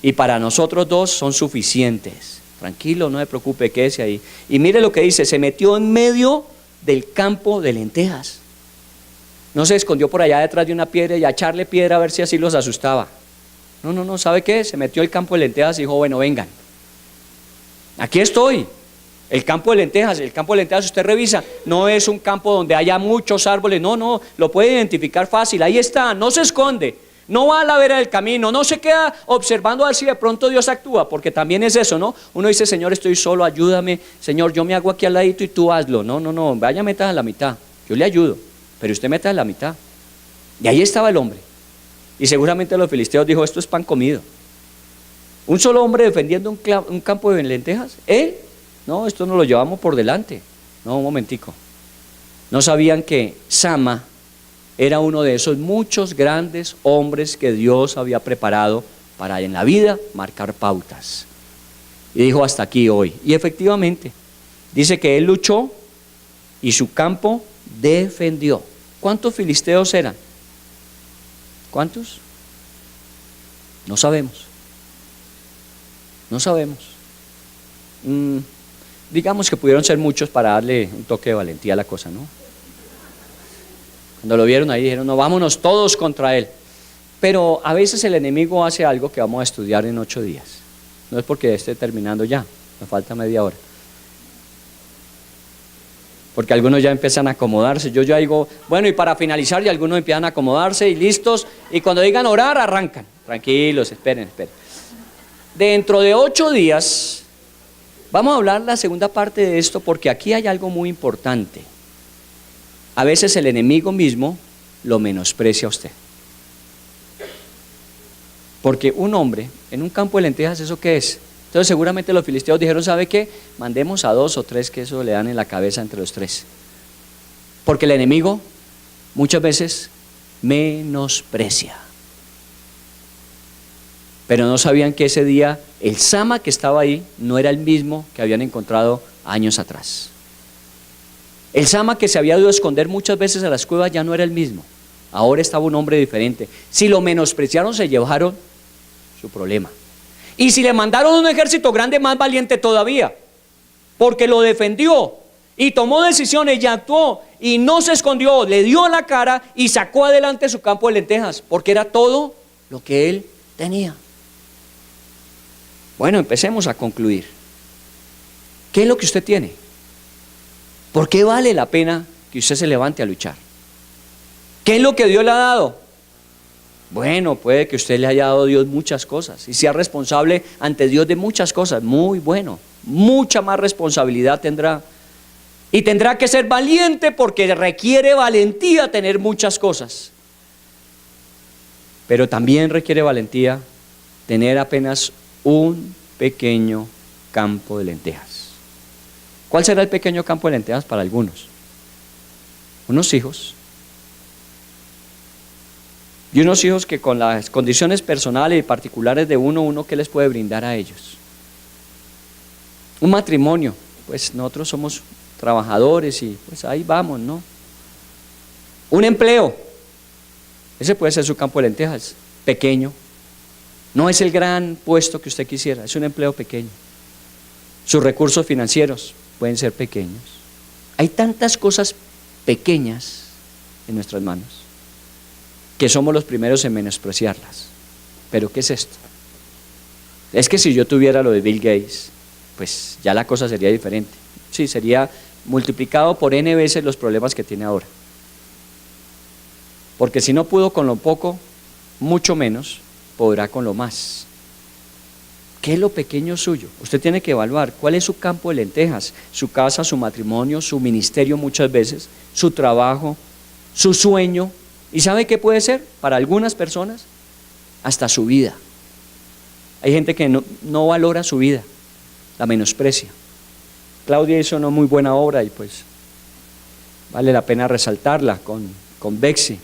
Y para nosotros dos son suficientes. Tranquilo, no se preocupe, quédese ahí. Y mire lo que dice: se metió en medio del campo de lentejas. No se escondió por allá detrás de una piedra y a echarle piedra a ver si así los asustaba. No, ¿sabe qué? Se metió el campo de lentejas y dijo: bueno, vengan, aquí estoy. El campo de lentejas, si usted revisa, no es un campo donde haya muchos árboles, no, lo puede identificar fácil, ahí está, no se esconde. no va a la vera del camino, no se queda observando a ver si de pronto Dios actúa, porque también es eso, ¿no? Uno dice, Señor, estoy solo, ayúdame, Señor, yo me hago aquí al ladito y tú hazlo. No, vaya, meta a la mitad, yo le ayudo, pero usted meta a la mitad. Y ahí estaba el hombre, y seguramente los filisteos dijo, esto es pan comido. Un solo hombre defendiendo un campo de lentejas, ¿él? No, esto nos lo llevamos por delante. No, un momentico. No sabían que Sama era uno de esos muchos grandes hombres que Dios había preparado para en la vida marcar pautas. Y dijo, hasta aquí hoy. Y efectivamente, dice que él luchó y su campo defendió. ¿Cuántos filisteos eran? ¿Cuántos? No sabemos. No sabemos. Digamos que pudieron ser muchos para darle un toque de valentía a la cosa, ¿no? Cuando lo vieron ahí dijeron, no, vámonos todos contra él. Pero a veces el enemigo hace algo que vamos a estudiar en 8 días. No es porque esté terminando ya, me falta media hora. Porque algunos ya empiezan a acomodarse. Yo ya digo, bueno, y para finalizar, y algunos empiezan a acomodarse y listos. Y cuando digan orar, arrancan. Tranquilos, esperen. Dentro de 8 días, vamos a hablar la segunda parte de esto, porque aquí hay algo muy importante. A veces el enemigo mismo lo menosprecia a usted. Porque un hombre en un campo de lentejas, ¿eso qué es? Entonces seguramente los filisteos dijeron, ¿sabe qué? Mandemos a 2 o 3 que eso le dan en la cabeza entre los 3. Porque el enemigo muchas veces menosprecia. Pero no sabían que ese día el Sama que estaba ahí no era el mismo que habían encontrado años atrás. El Sama que se había ido a esconder muchas veces a las cuevas ya no era el mismo. Ahora estaba un hombre diferente. Si lo menospreciaron, se llevaron su problema. Y si le mandaron un ejército grande, más valiente todavía, porque lo defendió y tomó decisiones y actuó y no se escondió, le dio la cara y sacó adelante su campo de lentejas, porque era todo lo que él tenía. Bueno, empecemos a concluir. ¿Qué es lo que usted tiene? ¿Por qué vale la pena que usted se levante a luchar? ¿Qué es lo que Dios le ha dado? Bueno, puede que usted le haya dado a Dios muchas cosas y sea responsable ante Dios de muchas cosas. Muy bueno, mucha más responsabilidad tendrá. Y tendrá que ser valiente porque requiere valentía tener muchas cosas. Pero también requiere valentía tener apenas un pequeño campo de lentejas. ¿Cuál será el pequeño campo de lentejas para algunos? Unos hijos. Y unos hijos que con las condiciones personales y particulares de uno, ¿qué les puede brindar a ellos? Un matrimonio, pues nosotros somos trabajadores y pues ahí vamos, ¿no? Un empleo, ese puede ser su campo de lentejas, pequeño. No es el gran puesto que usted quisiera, es un empleo pequeño. Sus recursos financieros pueden ser pequeños. Hay tantas cosas pequeñas en nuestras manos que somos los primeros en menospreciarlas. Pero ¿qué es esto? Es que si yo tuviera lo de Bill Gates, pues ya la cosa sería diferente. Sí, sería multiplicado por N veces los problemas que tiene ahora. Porque si no pudo con lo poco, mucho menos podrá con lo más. ¿Qué es lo pequeño suyo? Usted tiene que evaluar cuál es su campo de lentejas, su casa, su matrimonio, su ministerio muchas veces, su trabajo, su sueño. ¿Y sabe qué puede ser? Para algunas personas, hasta su vida. Hay gente que no valora su vida, la menosprecia. Claudia hizo una muy buena obra y pues vale la pena resaltarla con Bexi.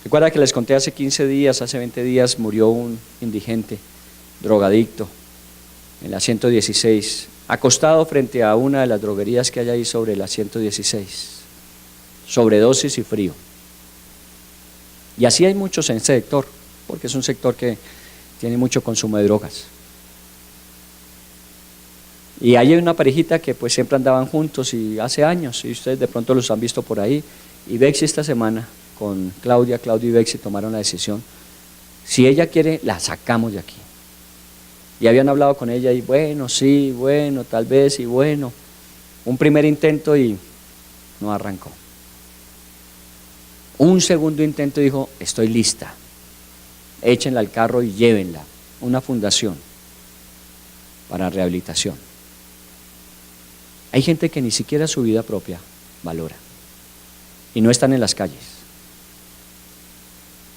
Recuerda que les conté hace 15 días, hace 20 días murió un indigente, drogadicto, en la 116, acostado frente a una de las droguerías que hay ahí sobre la 116, sobredosis y frío. Y así hay muchos en este sector, porque es un sector que tiene mucho consumo de drogas. Y hay una parejita que pues siempre andaban juntos y hace años, y ustedes de pronto los han visto por ahí. Y Bexi esta semana con Claudia y Bexi tomaron la decisión, si ella quiere la sacamos de aquí. Y habían hablado con ella y bueno, sí, bueno, tal vez y bueno, un primer intento y no arrancó. Un segundo intento y dijo, estoy lista. échenla al carro y llévenla. Una fundación para rehabilitación. Hay gente que ni siquiera su vida propia valora y no están en las calles.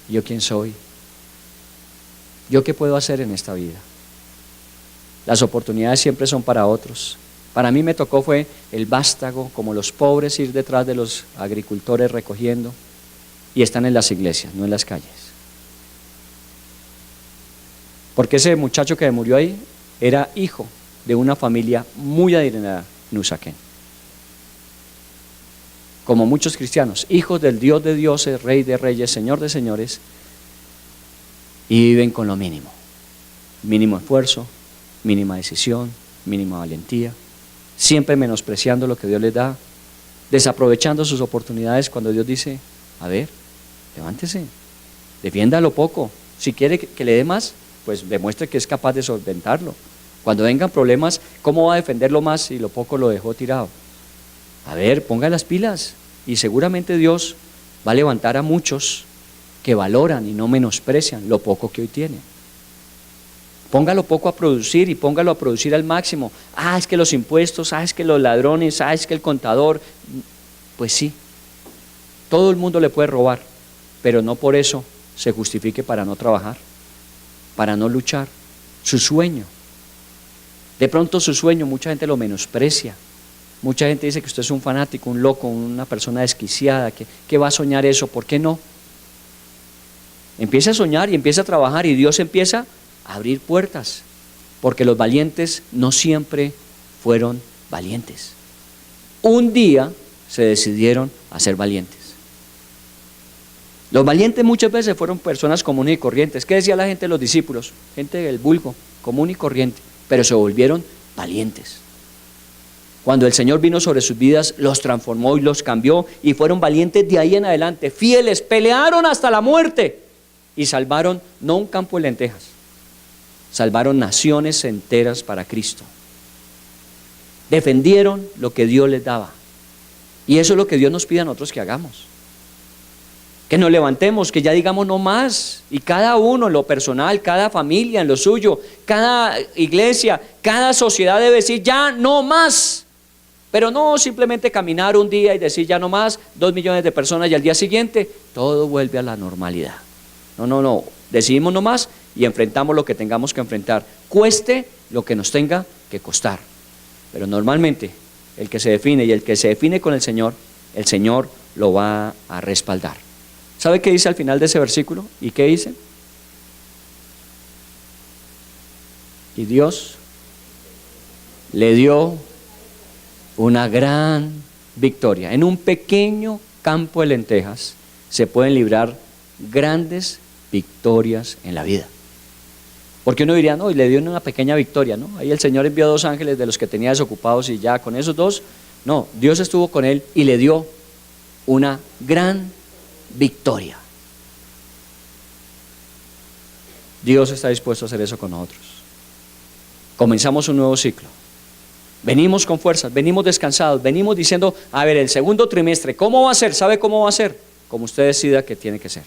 ¿Yo quién soy? ¿Yo qué puedo hacer en esta vida? Las oportunidades siempre son para otros. Para mí me tocó fue el vástago, como los pobres, ir detrás de los agricultores recogiendo, y están en las iglesias, no en las calles. Porque ese muchacho que murió ahí era hijo de una familia muy adinerada en Usaquén. Como muchos cristianos, hijos del Dios de dioses, Rey de reyes, Señor de señores, y viven con lo mínimo. Mínimo esfuerzo, mínima decisión, mínima valentía, siempre menospreciando lo que Dios les da, desaprovechando sus oportunidades cuando Dios dice, a ver, levántese, defiéndalo poco, si quiere que le dé más, pues demuestre que es capaz de solventarlo. Cuando vengan problemas, ¿cómo va a defenderlo más si lo poco lo dejó tirado? A ver, ponga las pilas y seguramente Dios va a levantar a muchos que valoran y no menosprecian lo poco que hoy tienen. Póngalo poco a producir y póngalo a producir al máximo. Es que los impuestos, es que los ladrones, es que el contador. Pues sí, todo el mundo le puede robar, pero no por eso se justifique para no trabajar, para no luchar. Su sueño, de pronto su sueño, mucha gente lo menosprecia. Mucha gente dice que usted es un fanático, un loco, una persona desquiciada, que va a soñar eso. ¿Por qué no? Empieza a soñar y empieza a trabajar y Dios empieza a abrir puertas, porque los valientes no siempre fueron valientes. Un día se decidieron a ser valientes. Los valientes muchas veces fueron personas comunes y corrientes. ¿Qué decía la gente de los discípulos? Gente del vulgo, común y corriente, pero se volvieron valientes. Cuando el Señor vino sobre sus vidas, los transformó y los cambió y fueron valientes de ahí en adelante, fieles, pelearon hasta la muerte y salvaron no un campo de lentejas, salvaron naciones enteras para Cristo. Defendieron lo que Dios les daba. Y eso es lo que Dios nos pide a nosotros que hagamos. Que nos levantemos, que ya digamos no más. Y cada uno en lo personal, cada familia en lo suyo, cada iglesia, cada sociedad debe decir ya no más. Pero no simplemente caminar un día y decir ya no más, 2 millones de personas y al día siguiente todo vuelve a la normalidad. No. Decidimos no más y enfrentamos lo que tengamos que enfrentar, cueste lo que nos tenga que costar. Pero normalmente el que se define y el que se define con el Señor lo va a respaldar. ¿Sabe qué dice al final de ese versículo? ¿Y qué dice? Y Dios le dio una gran victoria. En un pequeño campo de lentejas se pueden librar grandes victorias en la vida. Porque uno diría, no, y le dio una pequeña victoria, ¿no? Ahí el Señor envió 2 ángeles de los que tenía desocupados y ya con esos 2, no, Dios estuvo con él y le dio una gran victoria. Dios está dispuesto a hacer eso con nosotros. Comenzamos un nuevo ciclo. Venimos con fuerzas, venimos descansados, venimos diciendo, a ver, el segundo trimestre, ¿cómo va a ser? ¿Sabe cómo va a ser? Como usted decida que tiene que ser.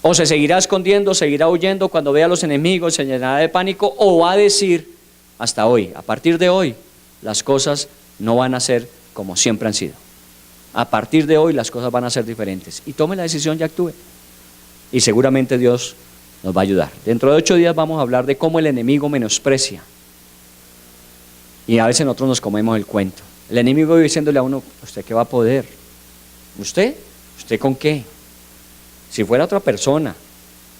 O se seguirá escondiendo, seguirá huyendo cuando vea a los enemigos, se llenará de pánico, o va a decir, hasta hoy, a partir de hoy, las cosas no van a ser como siempre han sido. A partir de hoy las cosas van a ser diferentes. Y tome la decisión y actúe. Y seguramente Dios nos va a ayudar. Dentro de 8 días vamos a hablar de cómo el enemigo menosprecia. Y a veces nosotros nos comemos el cuento. El enemigo vive diciéndole a uno, ¿usted qué va a poder? ¿Usted? ¿Usted con qué? Si fuera otra persona,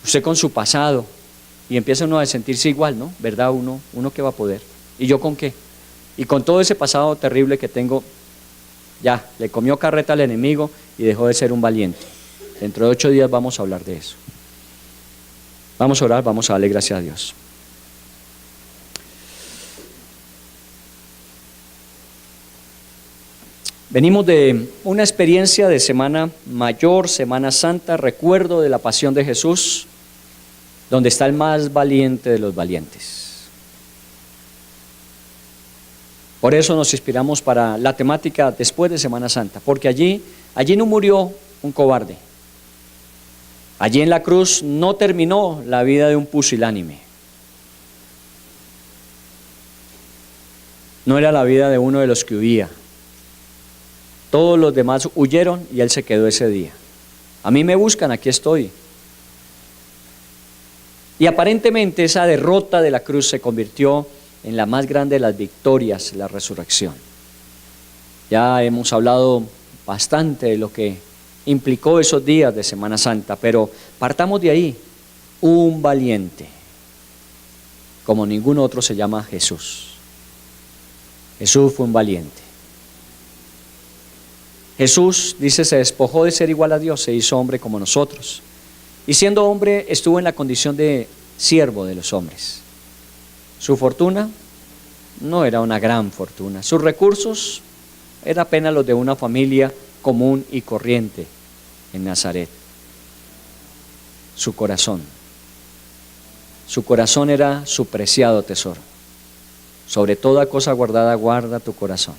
usted con su pasado, y empieza uno a sentirse igual, ¿no? ¿Verdad? Uno qué va a poder. ¿Y yo con qué? Y con todo ese pasado terrible que tengo, ya, le comió carreta al enemigo y dejó de ser un valiente. Dentro de 8 días vamos a hablar de eso. Vamos a orar, vamos a darle gracias a Dios. Venimos de una experiencia de Semana Mayor, Semana Santa, recuerdo de la pasión de Jesús, donde está el más valiente de los valientes. Por eso nos inspiramos para la temática después de Semana Santa, porque allí no murió un cobarde, Allí en la cruz no terminó la vida de un pusilánime. No era la vida de uno de los que huía. Todos los demás huyeron y él se quedó ese día. A mí me buscan, aquí estoy. Y aparentemente esa derrota de la cruz se convirtió en la más grande de las victorias, la resurrección. Ya hemos hablado bastante de lo que implicó esos días de Semana Santa, pero partamos de ahí. Un valiente, como ningún otro, se llama Jesús. Jesús fue un valiente. Jesús, dice, se despojó de ser igual a Dios, se hizo hombre como nosotros. Y siendo hombre, estuvo en la condición de siervo de los hombres. Su fortuna no era una gran fortuna. Sus recursos eran apenas los de una familia común y corriente en Nazaret. Su corazón era su preciado tesoro. Sobre toda cosa guardada, guarda tu corazón.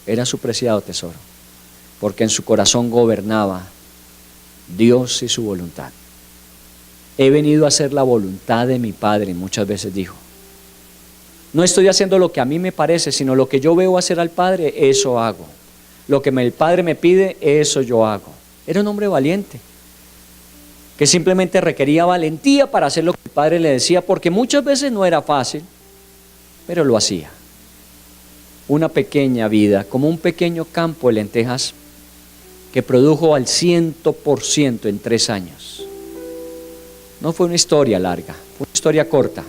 Era su preciado tesoro, porque en su corazón gobernaba Dios y su voluntad. He venido a hacer la voluntad de mi Padre, muchas veces dijo. No estoy haciendo lo que a mí me parece, sino lo que yo veo hacer al Padre, eso hago. Lo que el Padre me pide, eso yo hago. Era un hombre valiente, que simplemente requería valentía para hacer lo que el Padre le decía, porque muchas veces no era fácil, pero lo hacía. Una pequeña vida, como un pequeño campo de lentejas que produjo al 100% en 3 años. No fue una historia larga, fue una historia corta,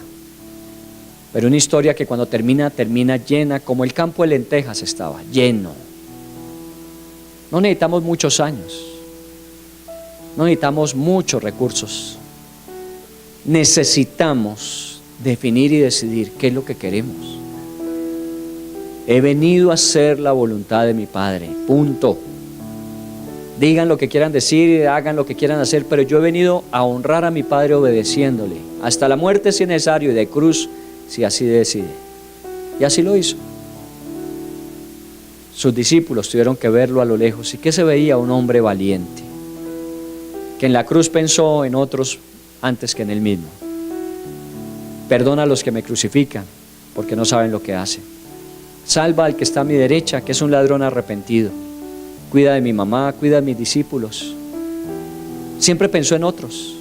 pero una historia que cuando termina llena, como el campo de lentejas estaba, lleno. No necesitamos muchos años, no necesitamos muchos recursos. Necesitamos definir y decidir qué es lo que queremos. He venido a hacer la voluntad de mi Padre, punto. Digan lo que quieran decir, hagan lo que quieran hacer, pero yo he venido a honrar a mi Padre obedeciéndole, hasta la muerte si es necesario, y de cruz si así decide. Y así lo hizo. Sus discípulos tuvieron que verlo a lo lejos. ¿Y qué se veía? Un hombre valiente, que en la cruz pensó en otros antes que en él mismo. Perdona a los que me crucifican, porque no saben lo que hacen. Salva al que está a mi derecha, que es un ladrón arrepentido. Cuida de mi mamá, cuida de mis discípulos. Siempre pensó en otros.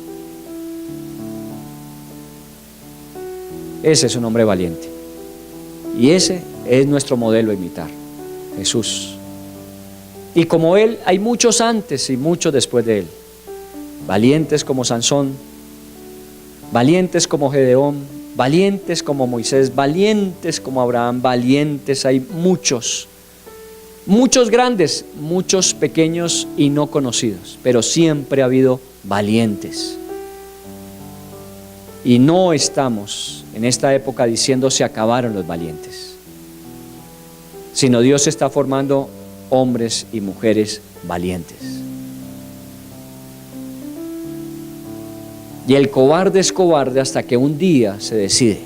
Ese es un hombre valiente. Y ese es nuestro modelo a imitar, Jesús. Y como él, hay muchos antes y muchos después de él. Valientes como Sansón, valientes como Gedeón, valientes como Moisés, valientes como Abraham, valientes, hay muchos. Muchos grandes, muchos pequeños y no conocidos, pero siempre ha habido valientes. Y no estamos en esta época diciendo se acabaron los valientes, sino Dios está formando hombres y mujeres valientes. Y el cobarde es cobarde hasta que un día se decide.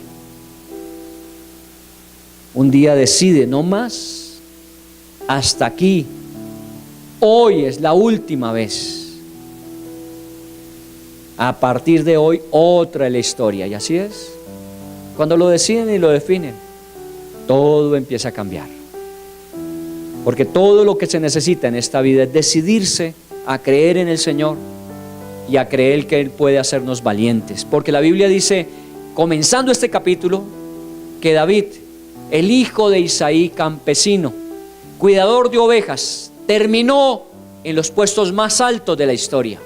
Un día decide, no más. Hasta aquí, hoy es la última vez. A partir de hoy, otra es la historia. Y así es. Cuando lo deciden y lo definen, todo empieza a cambiar. Porque todo lo que se necesita en esta vida es decidirse a creer en el Señor y a creer que Él puede hacernos valientes. Porque la Biblia dice, comenzando este capítulo, que David, el hijo de Isaí, campesino, cuidador de ovejas, terminó en los puestos más altos de la historia,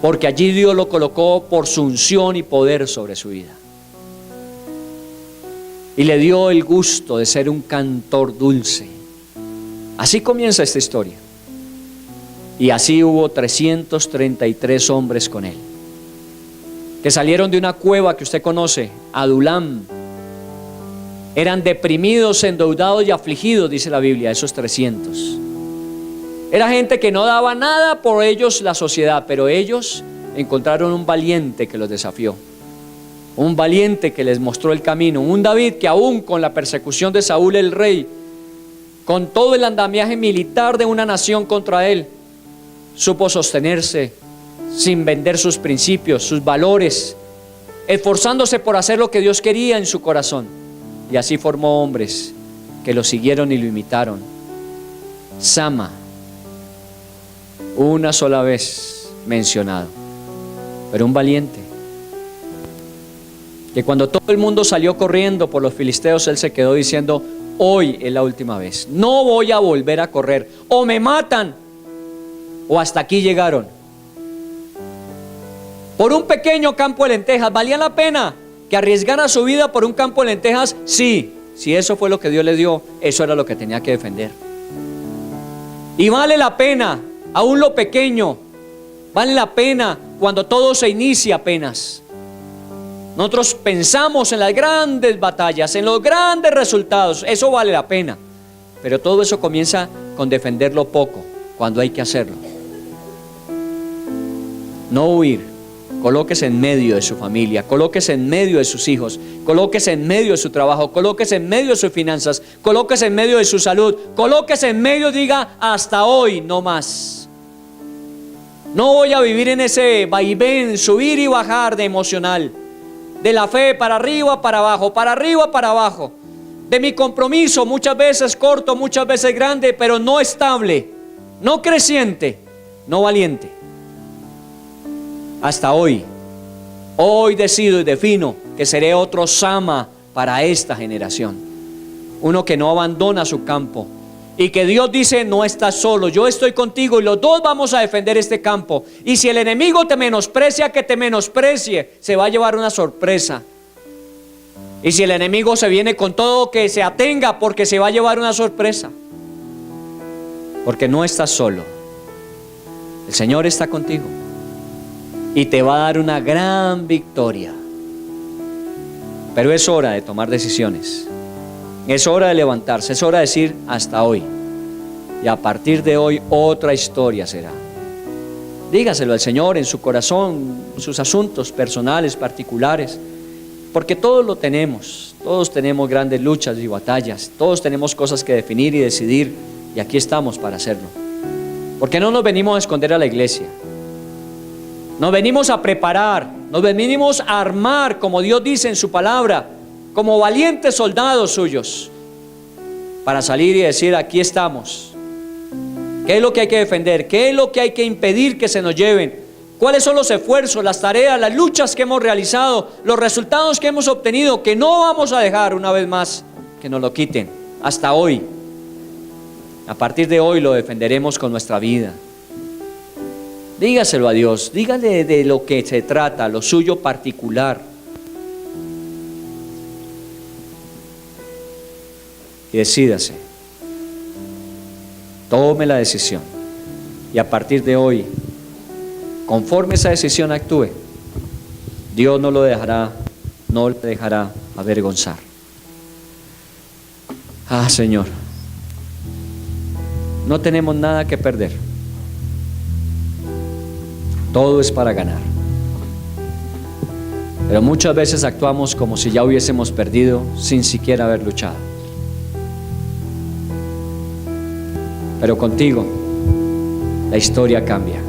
porque allí Dios lo colocó por su unción y poder sobre su vida, y le dio el gusto de ser un cantor dulce. Así comienza esta historia, y así hubo 333 hombres con él, que salieron de una cueva que usted conoce, Adulam. Eran deprimidos, endeudados y afligidos, dice la Biblia, esos 300. Era gente que no daba nada por ellos la sociedad, pero ellos encontraron un valiente que los desafió. Un valiente que les mostró el camino. Un David que aún con la persecución de Saúl el rey, con todo el andamiaje militar de una nación contra él, supo sostenerse sin vender sus principios, sus valores, esforzándose por hacer lo que Dios quería en su corazón. Y así formó hombres que lo siguieron y lo imitaron. Sama, una sola vez mencionado, pero un valiente, que cuando todo el mundo salió corriendo por los filisteos, él se quedó diciendo: hoy es la última vez, no voy a volver a correr, o me matan o hasta aquí llegaron. Por un pequeño campo de lentejas, ¿valía la pena que arriesgara su vida por un campo de lentejas? Sí, si eso fue lo que Dios le dio, eso era lo que tenía que defender. Y vale la pena, aún lo pequeño, vale la pena cuando todo se inicia apenas. Nosotros pensamos en las grandes batallas, en los grandes resultados, eso vale la pena. Pero todo eso comienza con defenderlo poco, cuando hay que hacerlo. No huir. Colóquese en medio de su familia, colóquese en medio de sus hijos, colóquese en medio de su trabajo, colóquese en medio de sus finanzas, colóquese en medio de su salud, colóquese en medio, diga: hasta hoy, no más. No voy a vivir en ese vaivén, subir y bajar de emocional, de la fe para arriba, para abajo, para arriba, para abajo, de mi compromiso, muchas veces corto, muchas veces grande, pero no estable, no creciente, no valiente. Hasta hoy decido y defino que seré otro Sama para esta generación. Uno que no abandona su campo y que Dios dice: no estás solo, yo estoy contigo y los dos vamos a defender este campo. Y si el enemigo te menosprecia, que te menosprecie, se va a llevar una sorpresa. Y si el enemigo se viene con todo, que se atenga, porque se va a llevar una sorpresa. Porque no estás solo, el Señor está contigo. Y te va a dar una gran victoria. Pero es hora de tomar decisiones. Es hora de levantarse. Es hora de decir: hasta hoy. Y a partir de hoy otra historia será. Dígaselo al Señor en su corazón, sus asuntos personales, particulares. Porque todos lo tenemos. Todos tenemos grandes luchas y batallas. Todos tenemos cosas que definir y decidir. Y aquí estamos para hacerlo. Porque no nos venimos a esconder a la iglesia. Nos venimos a preparar, nos venimos a armar, como Dios dice en su palabra, como valientes soldados suyos, para salir y decir: aquí estamos. ¿Qué es lo que hay que defender? ¿Qué es lo que hay que impedir que se nos lleven? ¿Cuáles son los esfuerzos, las tareas, las luchas que hemos realizado, los resultados que hemos obtenido, que no vamos a dejar una vez más que nos lo quiten? Hasta hoy. A partir de hoy lo defenderemos con nuestra vida. Dígaselo a Dios, dígale de lo que se trata, lo suyo particular. Y decídase. Tome la decisión. Y a partir de hoy, conforme esa decisión actúe, Dios no lo dejará, no le dejará avergonzar. Ah, Señor, no tenemos nada que perder. Todo es para ganar. Pero muchas veces actuamos como si ya hubiésemos perdido sin siquiera haber luchado. Pero contigo la historia cambia.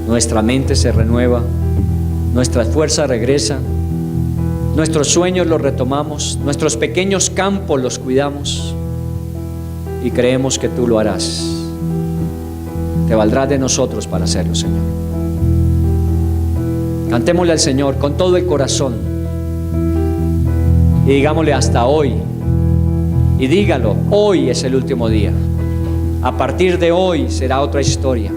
Nuestra mente se renueva, nuestra fuerza regresa, nuestros sueños los retomamos, nuestros pequeños campos los cuidamos y creemos que tú lo harás. Te valdrás de nosotros para hacerlo, Señor. Cantémosle al Señor con todo el corazón y digámosle: hasta hoy. Y dígalo: hoy es el último día. A partir de hoy será otra historia.